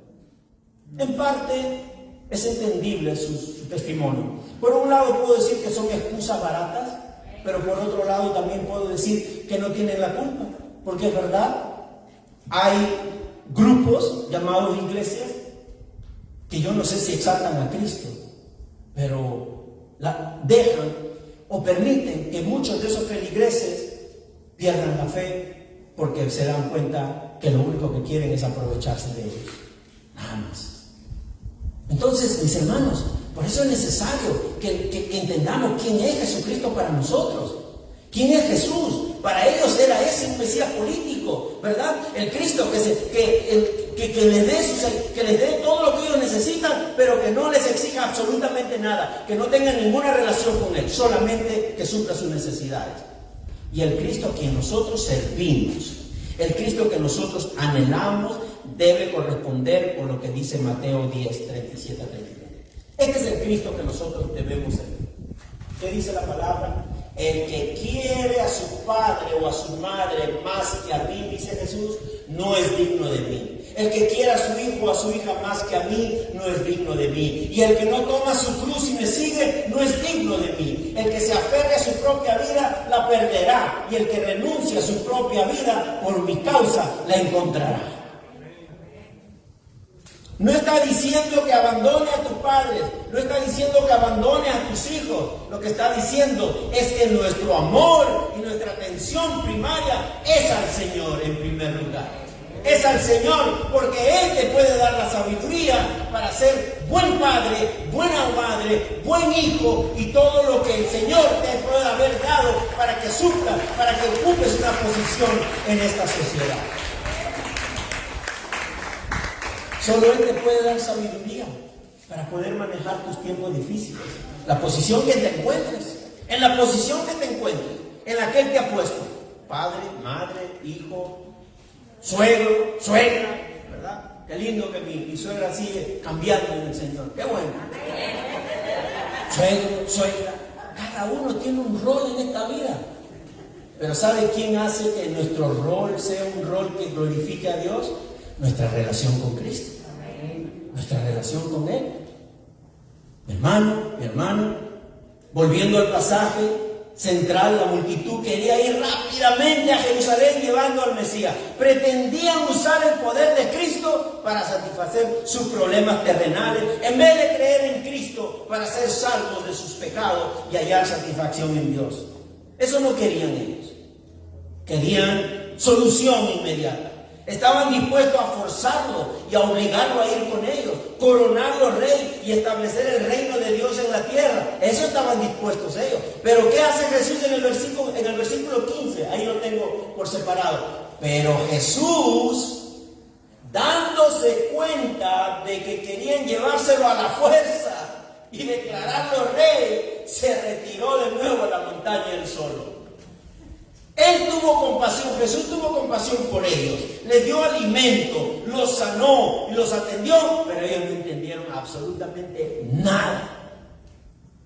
en parte es entendible su testimonio. Por un lado puedo decir que son excusas baratas, pero por otro lado también puedo decir que no tienen la culpa. Porque es verdad, hay grupos llamados iglesias que yo no sé si exaltan a Cristo, pero dejan o permiten que muchos de esos feligreses pierdan la fe porque se dan cuenta que lo único que quieren es aprovecharse de ellos. Nada más. Entonces, mis hermanos, por eso es necesario que entendamos quién es Jesucristo para nosotros. ¿Quién es Jesús? Para ellos era ese un Mesías político, ¿verdad? El Cristo que les dé todo lo que ellos necesitan, pero que no les exija absolutamente nada, que no tengan ninguna relación con Él, solamente que supla sus necesidades. Y el Cristo a quien nosotros servimos, el Cristo que nosotros anhelamos, debe corresponder con lo que dice Mateo 10, 37 a 39. Este es el Cristo que nosotros debemos servir. ¿Qué dice la palabra? El que quiere a su padre o a su madre más que a mí, dice Jesús, no es digno de mí. El que quiere a su hijo o a su hija más que a mí, no es digno de mí. Y el que no toma su cruz y me sigue, no es digno de mí. El que se aferre a su propia vida, la perderá. Y el que renuncia a su propia vida, por mi causa, la encontrará. No está diciendo que abandone a tus padres, no está diciendo que abandone a tus hijos. Lo que está diciendo es que nuestro amor y nuestra atención primaria es al Señor en primer lugar. Es al Señor, porque Él te puede dar la sabiduría para ser buen padre, buena madre, buen hijo y todo lo que el Señor te puede haber dado para que supla, para que ocupes una posición en esta sociedad. Solo Él te puede dar sabiduría para poder manejar tus tiempos difíciles. La posición que te encuentres, en la posición que te encuentres, en la que Él te ha puesto. Padre, madre, hijo, suegro, suegra, ¿verdad? Qué lindo que mi suegra sigue cambiando en el Señor. Qué bueno. Suegro, suegra, cada uno tiene un rol en esta vida. Pero ¿sabe quién hace que nuestro rol sea un rol que glorifique a Dios? Nuestra relación con Cristo. Nuestra relación con Él. Mi hermano, volviendo al pasaje central, la multitud quería ir rápidamente a Jerusalén llevando al Mesías. Pretendían usar el poder de Cristo para satisfacer sus problemas terrenales, en vez de creer en Cristo para ser salvos de sus pecados y hallar satisfacción en Dios. Eso no querían ellos. Querían solución inmediata. Estaban dispuestos a forzarlo y a obligarlo a ir con ellos, coronarlo rey y establecer el reino de Dios en la tierra. Eso estaban dispuestos ellos. Pero ¿qué hace Jesús en el versículo 15? Ahí lo tengo por separado. Pero Jesús, dándose cuenta de que querían llevárselo a la fuerza y declararlo rey, se retiró de nuevo a la montaña él solo. Él tuvo compasión, Jesús tuvo compasión por ellos, les dio alimento, los sanó y los atendió, pero ellos no entendieron absolutamente nada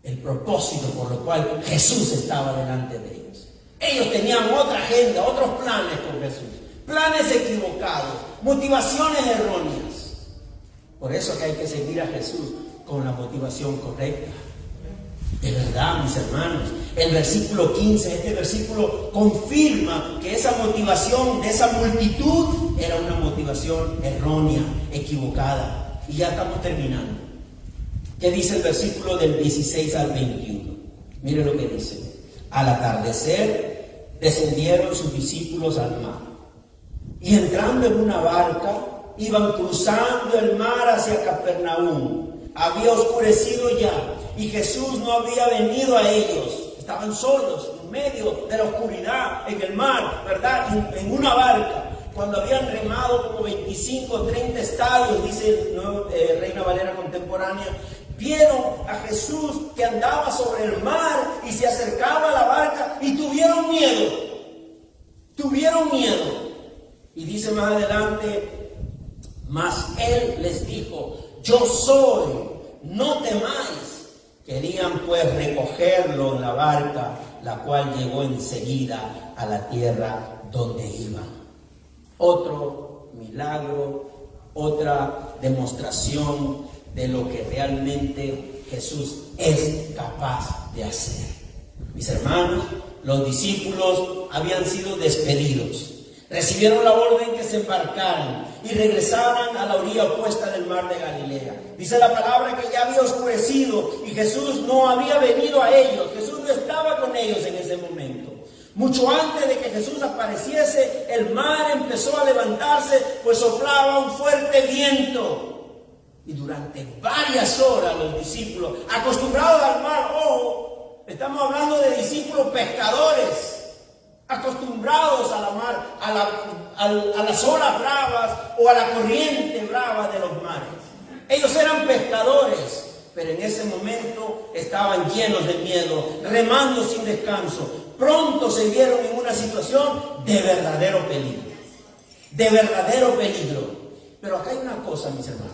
el propósito por lo cual Jesús estaba delante de ellos. Ellos tenían otra agenda, otros planes con Jesús, planes equivocados, motivaciones erróneas. Por eso que hay que seguir a Jesús con la motivación correcta. De verdad, mis hermanos, el versículo 15, este versículo confirma que esa motivación de esa multitud era una motivación errónea, equivocada. Y ya estamos terminando. ¿Qué dice el versículo del 16 al 21? Mire lo que dice. Al atardecer descendieron sus discípulos al mar. Y entrando en una barca, iban cruzando el mar hacia Capernaum. Había oscurecido ya y Jesús no había venido a ellos. Estaban solos en medio de la oscuridad, en el mar, ¿verdad? En una barca. Cuando habían remado como 25 o 30 estadios, dice Reina Valera Contemporánea, vieron a Jesús que andaba sobre el mar y se acercaba a la barca y tuvieron miedo. Tuvieron miedo. Y dice más adelante, mas Él les dijo, yo soy, no temáis. Querían pues recogerlo en la barca, la cual llegó enseguida a la tierra donde iban. Otro milagro, otra demostración de lo que realmente Jesús es capaz de hacer. Mis hermanos, los discípulos habían sido despedidos. Recibieron la orden que se embarcaran y regresaran a la orilla opuesta del mar de Galilea. Dice la palabra que ya había oscurecido y Jesús no había venido a ellos. Jesús no estaba con ellos en ese momento. Mucho antes de que Jesús apareciese, el mar empezó a levantarse, pues soplaba un fuerte viento. Y durante varias horas los discípulos, acostumbrados al mar, ojo, estamos hablando de discípulos pescadores, acostumbrados a la mar, a las olas bravas o a la corriente brava de los mares. Ellos eran pescadores, pero en ese momento estaban llenos de miedo, remando sin descanso. Pronto se vieron en una situación de verdadero peligro. De verdadero peligro. Pero acá hay una cosa, mis hermanos.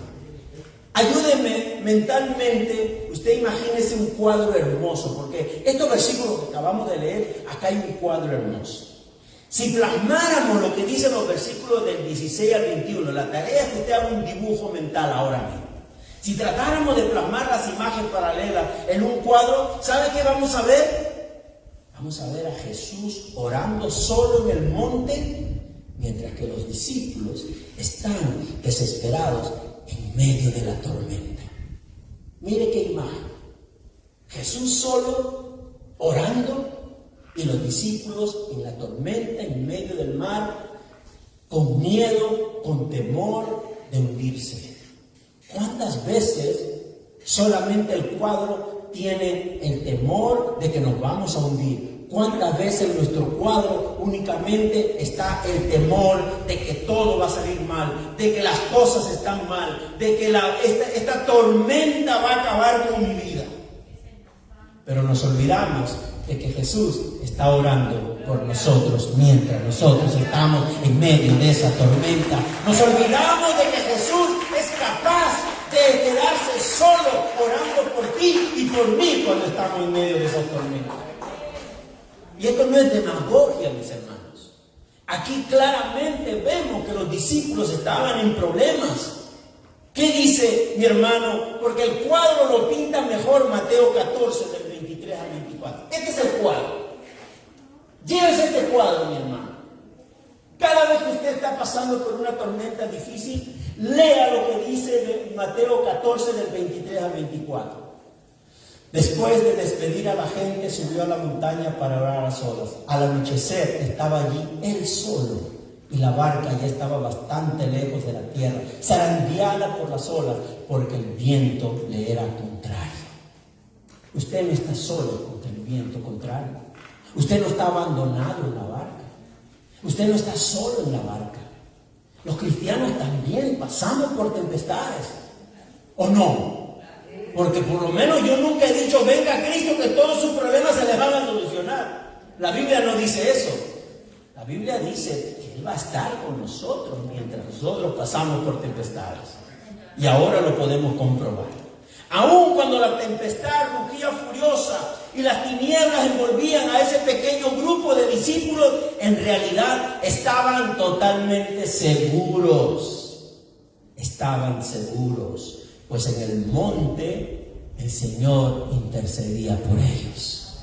Ayúdenme mentalmente, usted imagínese un cuadro hermoso, porque estos versículos que acabamos de leer, acá hay un cuadro hermoso. Si plasmáramos lo que dicen los versículos del 16 al 21, la tarea es que usted haga un dibujo mental ahora mismo. Si tratáramos de plasmar las imágenes paralelas en un cuadro, ¿sabe qué vamos a ver? Vamos a ver a Jesús orando solo en el monte, mientras que los discípulos están desesperados en medio de la tormenta. Mire qué imagen. Jesús solo orando y los discípulos en la tormenta, en medio del mar, con miedo, con temor de hundirse. ¿Cuántas veces solamente el cuadro tiene el temor de que nos vamos a hundir? ¿Cuántas veces en nuestro cuadro únicamente está el temor de que todo va a salir mal, de que las cosas están mal, de que esta tormenta va a acabar con mi vida? Pero nos olvidamos de que Jesús está orando por nosotros mientras nosotros estamos en medio de esa tormenta. Nos olvidamos de que Jesús es capaz de quedarse solo orando por ti y por mí cuando estamos en medio de esa tormenta. Y esto no es demagogia, mis hermanos. Aquí claramente vemos que los discípulos estaban en problemas. ¿Qué dice mi hermano? Porque el cuadro lo pinta mejor Mateo 14, del 23 al 24. Este es el cuadro. Llévese este cuadro, mi hermano. Cada vez que usted está pasando por una tormenta difícil, lea lo que dice Mateo 14, del 23 al 24. Después de despedir a la gente, subió a la montaña para orar a solas. Al anochecer estaba allí él solo y la barca ya estaba bastante lejos de la tierra, zarandeada por las olas, porque el viento le era contrario. Usted no está solo contra el viento contrario. Usted no está abandonado en la barca. Usted no está solo en la barca. Los cristianos también pasamos por tempestades, ¿o no? Porque por lo menos yo nunca he dicho, venga Cristo, que todos sus problemas se les van a solucionar. La Biblia no dice eso. La Biblia dice que Él va a estar con nosotros mientras nosotros pasamos por tempestades. Y ahora lo podemos comprobar. Aun cuando la tempestad rugía furiosa y las tinieblas envolvían a ese pequeño grupo de discípulos, en realidad estaban totalmente seguros. Estaban seguros. Pues en el monte el Señor intercedía por ellos.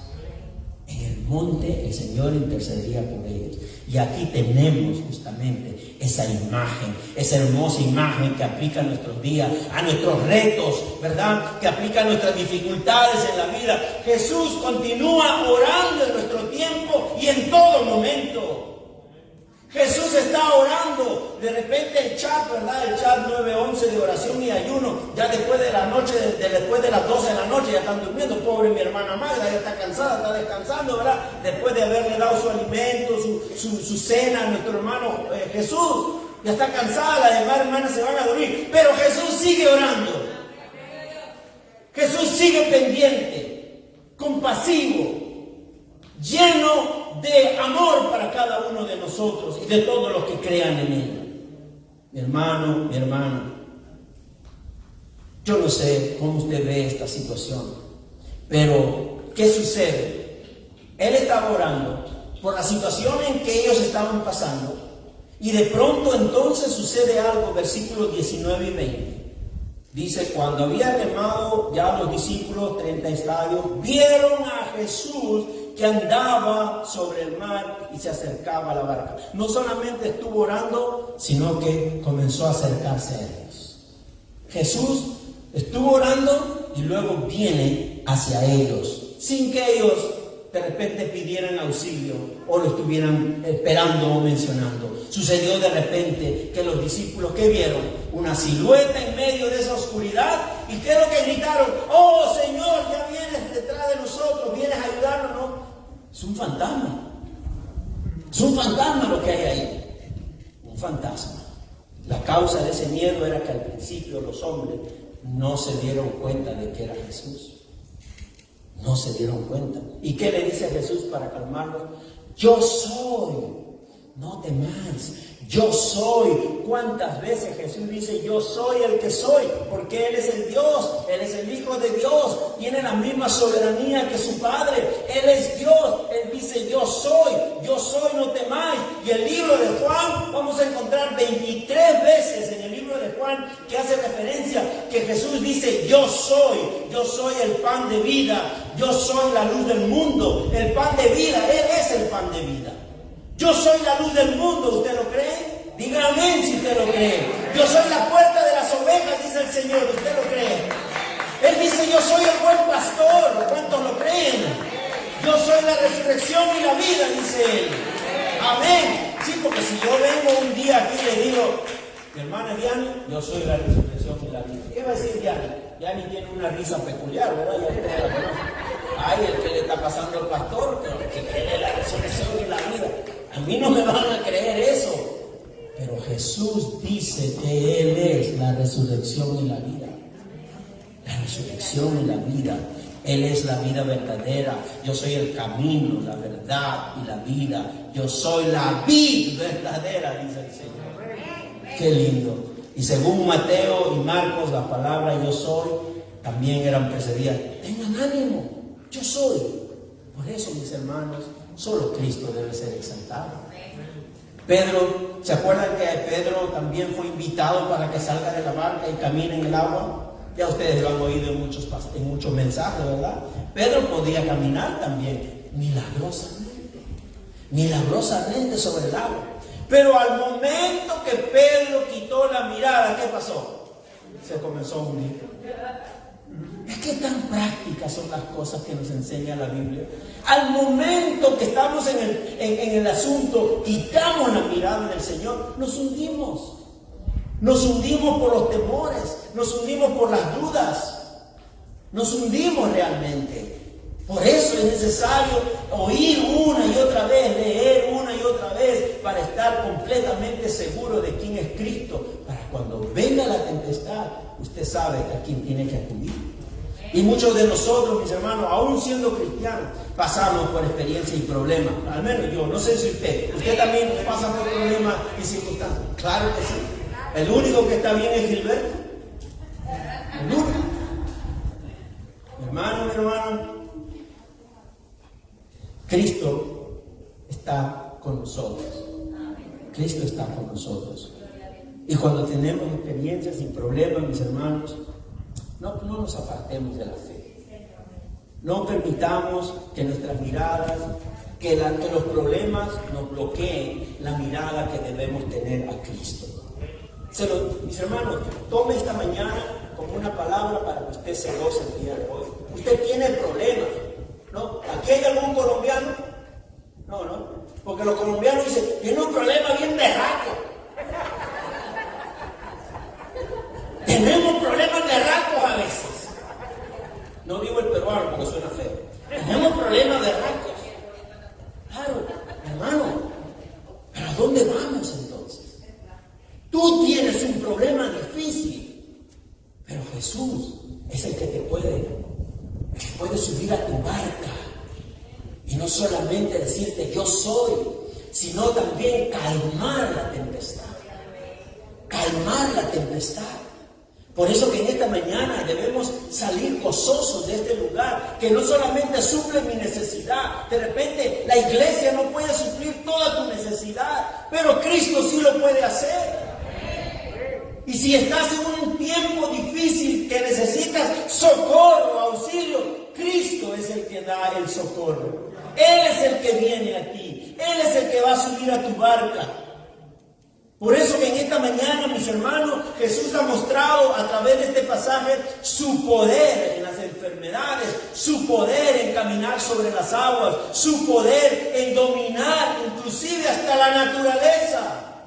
En el monte el Señor intercedía por ellos. Y aquí tenemos justamente esa imagen, esa hermosa imagen que aplica a nuestros días, a nuestros retos, ¿verdad? Que aplica a nuestras dificultades en la vida. Jesús continúa orando en nuestro tiempo y en todo momento. Jesús está orando. De repente el chat, ¿verdad? El chat 911 de oración y ayuno, ya después de la noche, después de las 12 de la noche, ya están durmiendo. Pobre mi hermana Magda, ya está cansada, está descansando, ¿verdad? Después de haberle dado su alimento, su cena a nuestro hermano Jesús, ya está cansada, las demás hermanas se van a dormir. Pero Jesús sigue orando. Jesús sigue pendiente, compasivo, lleno de amor para cada uno de nosotros y de todos los que crean en Él. Mi hermano, mi hermana, yo no sé cómo usted ve esta situación, pero ¿qué sucede? Él estaba orando por la situación en que ellos estaban pasando y de pronto entonces sucede algo, versículos 19 y 20. Dice, cuando había remado ya los discípulos 30 estadios, vieron a Jesús que andaba sobre el mar y se acercaba a la barca. No solamente estuvo orando, sino que comenzó a acercarse a ellos. Jesús estuvo orando y luego viene hacia ellos, sin que ellos de repente pidieran auxilio o lo estuvieran esperando o mencionando. Sucedió de repente que los discípulos, ¿qué vieron? Una silueta en medio de esa oscuridad. ¿Y qué es lo que gritaron? ¡Oh, Señor, ya vienes detrás de nosotros! ¿Vienes a ayudarnos? No, es un fantasma. Es un fantasma lo que hay ahí. Un fantasma. La causa de ese miedo era que al principio los hombres no se dieron cuenta de que era Jesús. No se dieron cuenta. ¿Y qué le dice a Jesús para calmarlos? Yo soy, no temáis, yo soy. ¿Cuántas veces Jesús dice yo soy el que soy? Porque Él es el Dios, Él es el Hijo de Dios, tiene la misma soberanía que su Padre, Él es Dios, Él dice yo soy, no temáis. Y el libro de Juan, vamos a encontrar 23 veces en el libro de Juan que hace referencia que Jesús dice yo soy el pan de vida, yo soy la luz del mundo, el pan de vida, Él es el pan de vida. Yo soy la luz del mundo, ¿usted lo cree? Diga amén si usted lo cree. Yo soy la puerta de las ovejas, dice el Señor, ¿usted lo cree? Él dice yo soy el buen pastor, ¿cuántos lo creen? Yo soy la resurrección y la vida, dice Él. Amén. Sí, porque si yo vengo un día aquí y le digo, mi hermana Diana, yo soy la resurrección y la vida. ¿Qué va a decir Diana? Diana tiene una risa peculiar, ¿verdad? Ya usted la conoce. Ay, el que le está pasando al pastor, que cree la resurrección y la vida. A mí no me van a creer eso. Pero Jesús dice que Él es la resurrección y la vida. La resurrección y la vida. Él es la vida verdadera. Yo soy el camino, la verdad y la vida. Yo soy la vid verdadera, dice el Señor. Qué lindo. Y según Mateo y Marcos, la palabra yo soy también eran precedidas. Tengan ánimo, yo soy. Por eso, mis hermanos, solo Cristo debe ser exaltado. Pedro, ¿se acuerdan que Pedro también fue invitado para que salga de la barca y camine en el agua? Ya ustedes lo han oído en muchos mensajes, ¿verdad? Pedro podía caminar también, milagrosamente sobre el agua. Pero al momento que Pedro quitó la mirada, ¿qué pasó? Se comenzó a hundir. Es que tan prácticas son las cosas que nos enseña la Biblia. Al momento que estamos en el asunto, quitamos la mirada del Señor, nos hundimos. Nos hundimos por los temores, nos hundimos por las dudas, nos hundimos realmente. Por eso es necesario oír una y otra vez, leer una y otra vez, para estar completamente seguro de quién es Cristo, para cuando venga la tempestad, usted sabe a quién tiene que acudir. Y muchos de nosotros, mis hermanos, aún siendo cristianos, pasamos por experiencias y problemas. Al menos yo, no sé si usted también pasa por problemas y circunstancias. Claro que sí. El único que está bien es Gilberto. El único. Mi hermano, Cristo está con nosotros. Cristo está con nosotros. Y cuando tenemos experiencias y problemas, mis hermanos, no nos apartemos de la fe. No permitamos que nuestras miradas, que los problemas nos bloqueen la mirada que debemos tener a Cristo. Mis hermanos, tome esta mañana como una palabra para que usted se goce el día de hoy. Usted tiene problemas, ¿no? ¿Aquí hay algún colombiano? No. Porque los colombianos dicen, tiene un problema bien berraco. Tenemos problemas berracos a veces. No digo el peruano porque suena feo. Tenemos problemas berracos. Claro, hermano. ¿Pero a dónde vamos entonces? Tú tienes un problema difícil, pero Jesús es el que te puede subir a tu barca y no solamente decirte yo soy, sino también calmar la tempestad. Calmar la tempestad. Por eso que en esta mañana debemos salir gozosos de este lugar, que no solamente suple mi necesidad. De repente la iglesia no puede suplir toda tu necesidad, pero Cristo sí lo puede hacer. Y si estás en un tiempo difícil que necesitas socorro, auxilio, Cristo es el que da el socorro. Él es el que viene a ti. Él es el que va a subir a tu barca. Por eso que en esta mañana, mis hermanos, Jesús ha mostrado a través de este pasaje su poder en las enfermedades, su poder en caminar sobre las aguas, su poder en dominar inclusive hasta la naturaleza.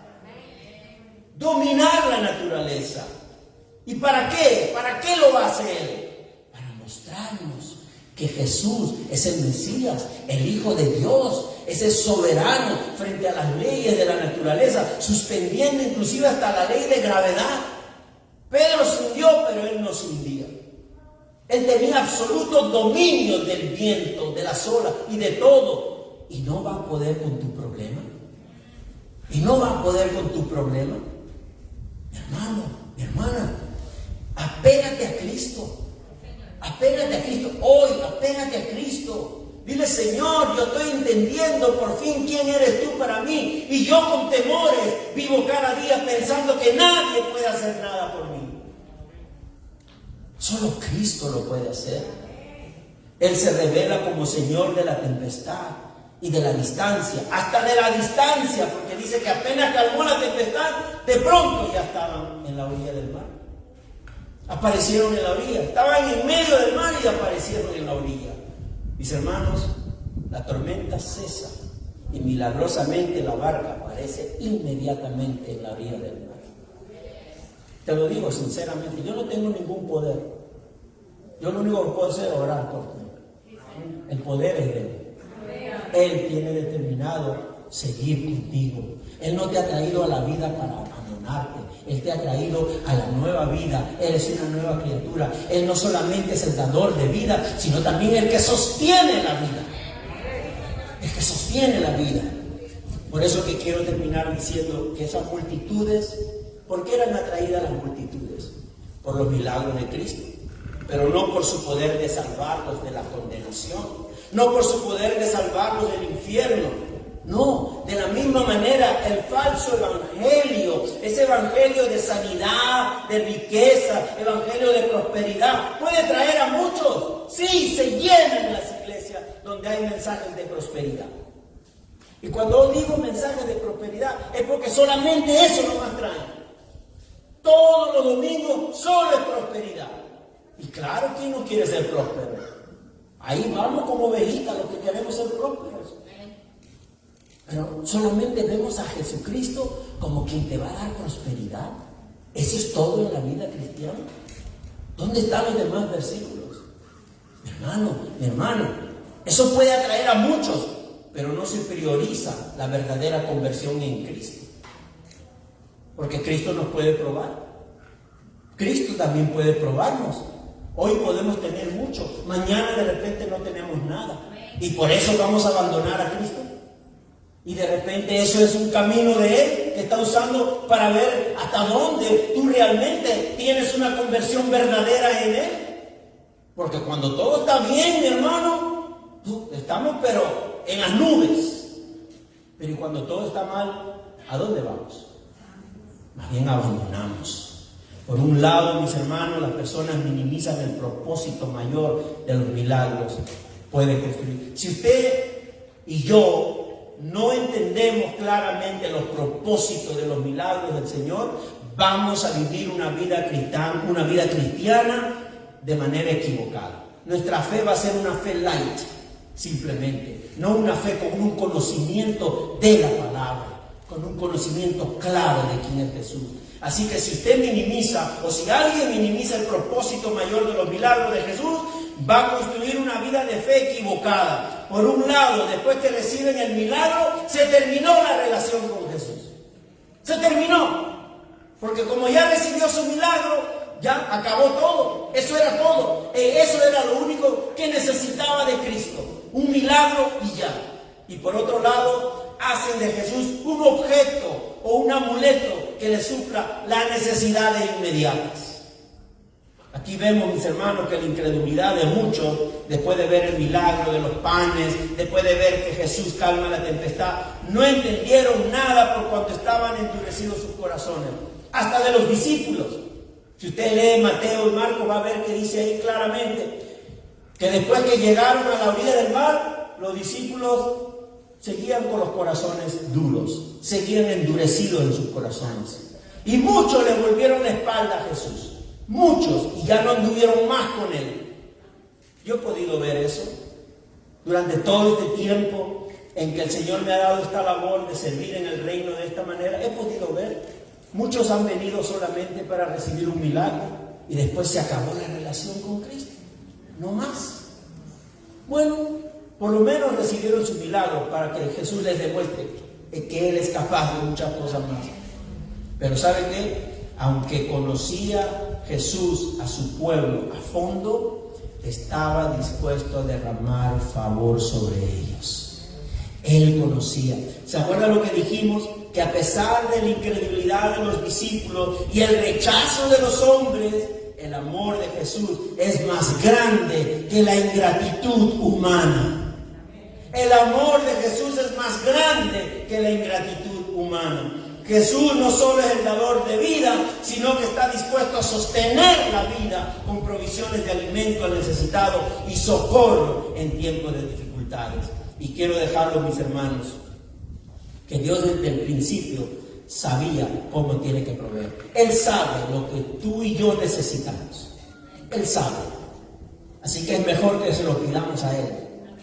Dominar la naturaleza. ¿Y para qué? ¿Para qué lo va a hacer? Para mostrarnos que Jesús es el Mesías, el Hijo de Dios, es el soberano frente a las leyes de la naturaleza, suspendiendo inclusive hasta la ley de gravedad. Pedro se hundió, pero él no se hundía. Él tenía absoluto dominio del viento, de las olas y de todo. Y no va a poder con tu problema. Y no va a poder con tu problema. Mi hermano, mi hermana, apégate a Cristo. Apégate a Cristo. Hoy, apégate a Cristo. Dile: Señor, yo estoy entendiendo por fin quién eres tú para mí. Y yo con temores vivo cada día pensando que nadie puede hacer nada por mí. Solo Cristo lo puede hacer. Él se revela como Señor de la tempestad y de la distancia. Hasta de la distancia, porque dice que apenas calmó la tempestad, de pronto ya estaban en la orilla del mar. Aparecieron en la orilla. Estaban en medio del mar y aparecieron en la orilla. Mis hermanos, la tormenta cesa y milagrosamente la barca aparece inmediatamente en la orilla del mar. Te lo digo sinceramente, yo no tengo ningún poder. Yo lo único que puedo hacer es orar por ti. El poder es de Él. Él tiene determinado seguir contigo. Él no te ha traído a la vida para abandonarte. Él te ha traído a la nueva vida. Eres una nueva criatura. Él no solamente es el dador de vida, sino también el que sostiene la vida. El que sostiene la vida. Por eso que quiero terminar diciendo que esas multitudes, ¿por qué eran atraídas las multitudes? Por los milagros de Cristo. Pero no por su poder de salvarlos de la condenación. No por su poder de salvarlos del infierno. No, de la misma manera el falso evangelio, ese evangelio de sanidad, de riqueza, evangelio de prosperidad, puede traer a muchos. Sí, se llenan las iglesias donde hay mensajes de prosperidad. Y cuando digo mensajes de prosperidad, es porque solamente eso nomás traen. Todos los domingos solo es prosperidad. Y claro, ¿quién no quiere ser próspero? Ahí vamos como ovejitas, los que queremos ser prósperos. Pero solamente vemos a Jesucristo como quien te va a dar prosperidad. ¿Eso es todo en la vida cristiana? ¿Dónde están los demás versículos? Mi hermano, eso puede atraer a muchos, pero no se prioriza la verdadera conversión en Cristo. Porque Cristo nos puede probar. Cristo también puede probarnos. Hoy podemos tener mucho, mañana de repente no tenemos nada. Y por eso vamos a abandonar a Cristo. Y de repente eso es un camino de Él que está usando para ver hasta dónde tú realmente tienes una conversión verdadera en Él. Porque cuando todo está bien, mi hermano, estamos pero en las nubes. Pero y cuando todo está mal, ¿a dónde vamos? Más bien abandonamos. Por un lado, mis hermanos, las personas minimizan el propósito mayor de los milagros. Puede construir. Si usted y yo no entendemos claramente los propósitos de los milagros del Señor, vamos a vivir una vida cristiana de manera equivocada. Nuestra fe va a ser una fe light, simplemente, no una fe con un conocimiento de la palabra, con un conocimiento claro de quién es Jesús. Así que si usted minimiza, o si alguien minimiza el propósito mayor de los milagros de Jesús, va a construir una vida de fe equivocada. Por un lado, después que reciben el milagro, se terminó la relación con Jesús. Se terminó. Porque como ya recibió su milagro, ya acabó todo. Eso era todo. Eso era lo único que necesitaba de Cristo. Un milagro y ya. Y por otro lado, hacen de Jesús un objeto o un amuleto que le supla las necesidades inmediatas. Aquí vemos, mis hermanos, que la incredulidad de muchos, después de ver el milagro de los panes, después de ver que Jesús calma la tempestad, no entendieron nada por cuanto estaban endurecidos sus corazones. Hasta de los discípulos. Si usted lee Mateo y Marcos, va a ver que dice ahí claramente que después que llegaron a la orilla del mar, los discípulos seguían con los corazones duros, seguían endurecidos en sus corazones. Y muchos le volvieron la espalda a Jesús, muchos, y ya no anduvieron más con él. Yo he podido ver eso durante todo este tiempo en que el Señor me ha dado esta labor de servir en el reino de esta manera. He podido ver, muchos han venido solamente para recibir un milagro y después se acabó la relación con Cristo, no más. Bueno, por lo menos recibieron su milagro para que Jesús les demuestre que Él es capaz de muchas cosas más. Pero ¿sabe qué? Aunque conocía Jesús a su pueblo a fondo, estaba dispuesto a derramar favor sobre ellos. Él conocía. ¿Se acuerdan lo que dijimos? Que a pesar de la incredulidad de los discípulos y el rechazo de los hombres, el amor de Jesús es más grande que la ingratitud humana. El amor de Jesús es más grande que la ingratitud humana. Jesús no solo es el dador de vida, sino que está dispuesto a sostener la vida con provisiones de alimento al necesitado y socorro en tiempos de dificultades. Y quiero dejarlo, mis hermanos, que Dios desde el principio sabía cómo tiene que proveer. Él sabe lo que tú y yo necesitamos. Él sabe. Así que es mejor que se lo pidamos a Él,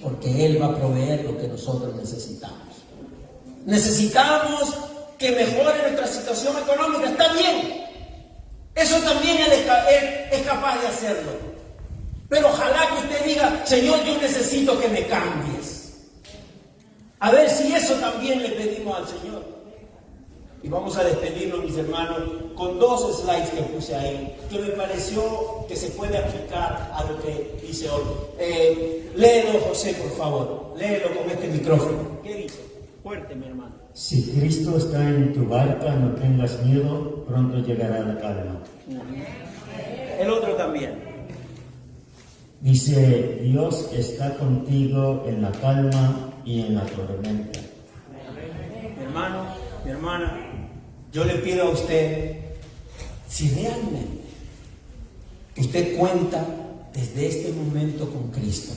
porque Él va a proveer lo que nosotros necesitamos. Necesitamos que mejore nuestra situación económica. Está bien. Eso también Él es capaz de hacerlo. Pero ojalá que usted diga: Señor, yo necesito que me cambies. A ver si eso también le pedimos al Señor. Y vamos a despedirnos, mis hermanos, con dos slides que puse ahí, que me pareció que se puede aplicar a lo que dice hoy. Léelo, José, por favor. Léelo con este micrófono. ¿Qué dice? Fuerte, mi hermano. Si Cristo está en tu barca, no tengas miedo, pronto llegará la calma. El otro también. Dice: Dios está contigo en la calma y en la tormenta. Mi hermano, mi hermana, yo le pido a usted, si realmente usted cuenta desde este momento con Cristo,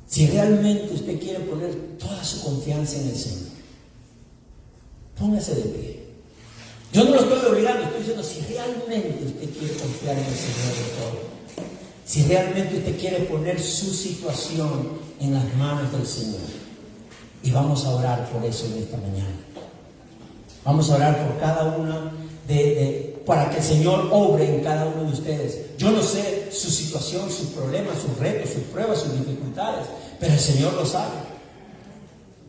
si realmente usted quiere poner toda su confianza en el Señor, póngase de pie. Yo no lo estoy obligando, estoy diciendo: si realmente usted quiere confiar en el Señor de todo, si realmente usted quiere poner su situación en las manos del Señor. Y vamos a orar por eso en esta mañana. Vamos a orar por cada una para que el Señor obre en cada uno de ustedes. Yo no sé su situación, sus problemas, sus retos, sus pruebas, sus dificultades, pero el Señor lo sabe.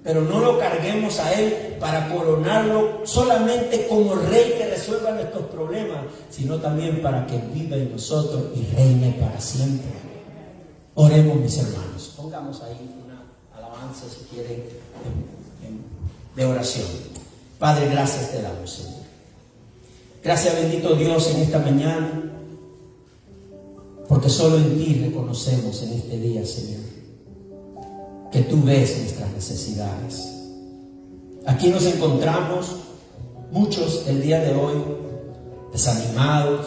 Pero no lo carguemos a Él para coronarlo solamente como Rey que resuelva nuestros problemas, sino también para que viva en nosotros y reine para siempre. Oremos, mis hermanos. Pongamos ahí una alabanza, si quieren, de oración. Padre, gracias te damos, Señor. Gracias, bendito Dios, en esta mañana, porque solo en ti reconocemos en este día, Señor, que tú ves nuestras necesidades. Aquí nos encontramos muchos el día de hoy desanimados,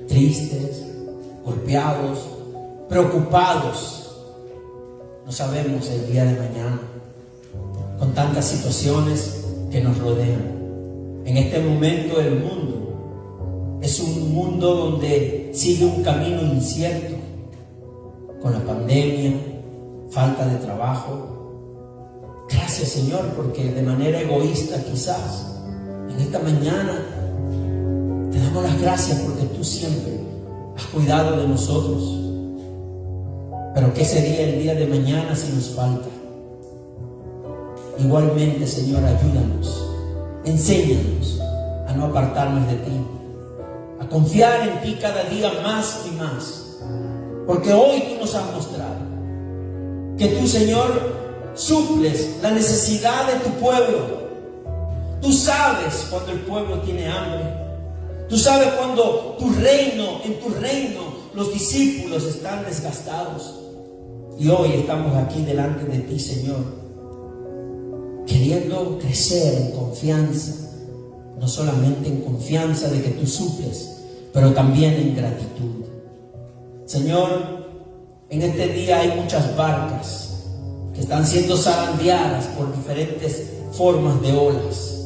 tristes, golpeados, preocupados. No sabemos el día de mañana, con tantas situaciones que nos rodean. En este momento el mundo es un mundo donde sigue un camino incierto, con la pandemia, falta de trabajo. Gracias, Señor, porque de manera egoísta quizás en esta mañana te damos las gracias porque tú siempre has cuidado de nosotros. Pero ¿qué sería el día de mañana si nos falta? Igualmente, Señor, ayúdanos, enséñanos a no apartarnos de ti, a confiar en ti cada día más y más, porque hoy tú nos has mostrado que tú, Señor, suples la necesidad de tu pueblo. Tú sabes cuando el pueblo tiene hambre. Tú sabes cuando en tu reino, los discípulos están desgastados. Y hoy estamos aquí delante de ti, Señor, queriendo crecer en confianza, no solamente en confianza de que tú suples, pero también en gratitud. Señor, en este día hay muchas barcas que están siendo zarandeadas por diferentes formas de olas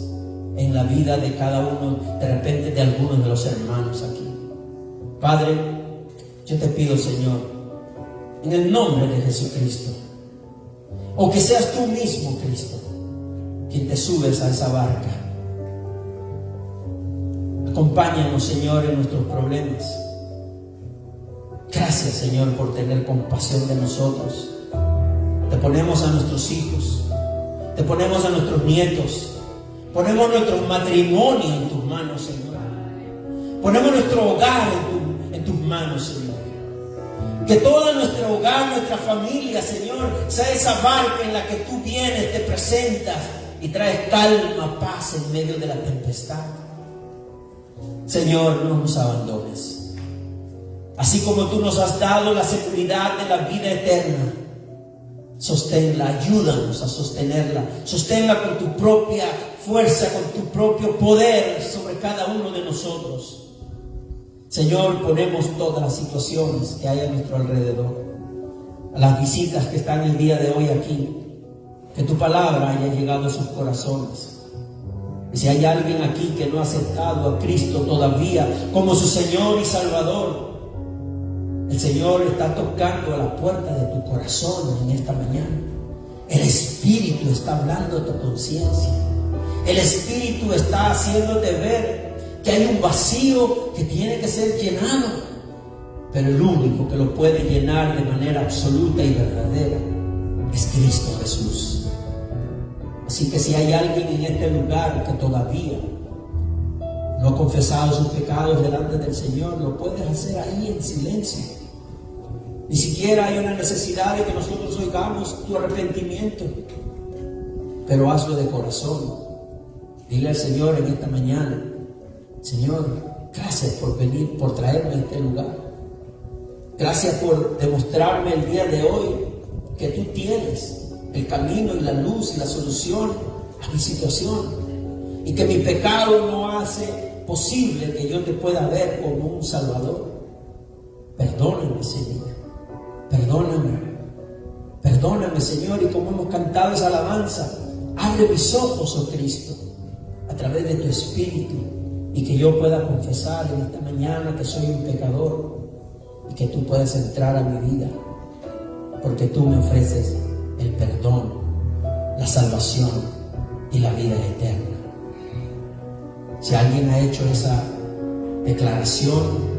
en la vida de cada uno, de repente de algunos de los hermanos aquí. Padre, yo te pido, Señor, en el nombre de Jesucristo, o que seas tú mismo, Cristo, quien te subes a esa barca. Acompáñanos, Señor, en nuestros problemas. Gracias, Señor, por tener compasión de nosotros. Te ponemos a nuestros hijos, te ponemos a nuestros nietos, ponemos nuestro matrimonio en tus manos, Señor. Ponemos nuestro hogar en tus manos, Señor. Que todo nuestro hogar, nuestra familia, Señor, sea esa barca en la que tú vienes, te presentas y traes calma, paz en medio de la tempestad. Señor, no nos abandones. Así como tú nos has dado la seguridad de la vida eterna, sosténla, ayúdanos a sostenerla. Sosténla con tu propia fuerza, con tu propio poder sobre cada uno de nosotros. Señor, ponemos todas las situaciones que hay a nuestro alrededor, a las visitas que están el día de hoy aquí, que tu palabra haya llegado a sus corazones. Y si hay alguien aquí que no ha aceptado a Cristo todavía como su Señor y Salvador, el Señor está tocando a la puerta de tu corazón en esta mañana. El Espíritu está hablando a tu conciencia. El Espíritu está haciéndote ver que hay un vacío que tiene que ser llenado, pero el único que lo puede llenar de manera absoluta y verdadera es Cristo Jesús. Así que si hay alguien en este lugar que todavía no ha confesado sus pecados delante del Señor, lo puedes hacer ahí en silencio. Ni siquiera hay una necesidad de que nosotros oigamos tu arrepentimiento, pero hazlo de corazón. Dile al Señor en esta mañana: Señor, gracias por venir, por traerme a este lugar. Gracias por demostrarme el día de hoy que tú tienes el camino y la luz y la solución a mi situación, y que mi pecado no hace posible que yo te pueda ver como un Salvador. Perdóname, Señor. Perdóname, Señor. Y como hemos cantado esa alabanza, abre mis ojos, oh Cristo, a través de tu Espíritu, y que yo pueda confesar en esta mañana que soy un pecador, y que tú puedas entrar a mi vida, porque tú me ofreces el perdón, la salvación y la vida eterna. Si alguien ha hecho esa declaración,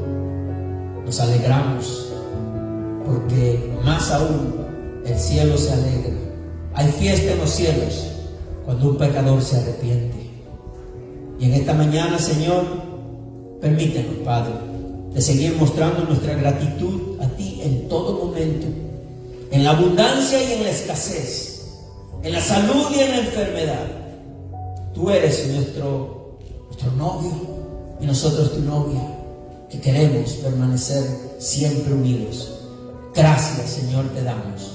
nos alegramos, porque más aún el cielo se alegra. Hay fiesta en los cielos cuando un pecador se arrepiente. Y en esta mañana, Señor, permítenos, Padre, de seguir mostrando nuestra gratitud a ti en todo momento, en la abundancia y en la escasez, en la salud y en la enfermedad. Tú eres nuestro novio y nosotros tu novia, que queremos permanecer siempre unidos. Gracias, Señor, te damos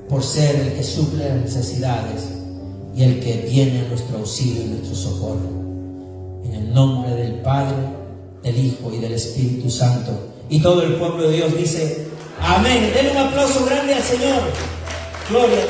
por ser el que suple las necesidades y el que viene a nuestro auxilio y nuestro socorro. En el nombre del Padre, del Hijo y del Espíritu Santo. Y todo el pueblo de Dios dice: amén. Denle un aplauso grande al Señor. Gloria.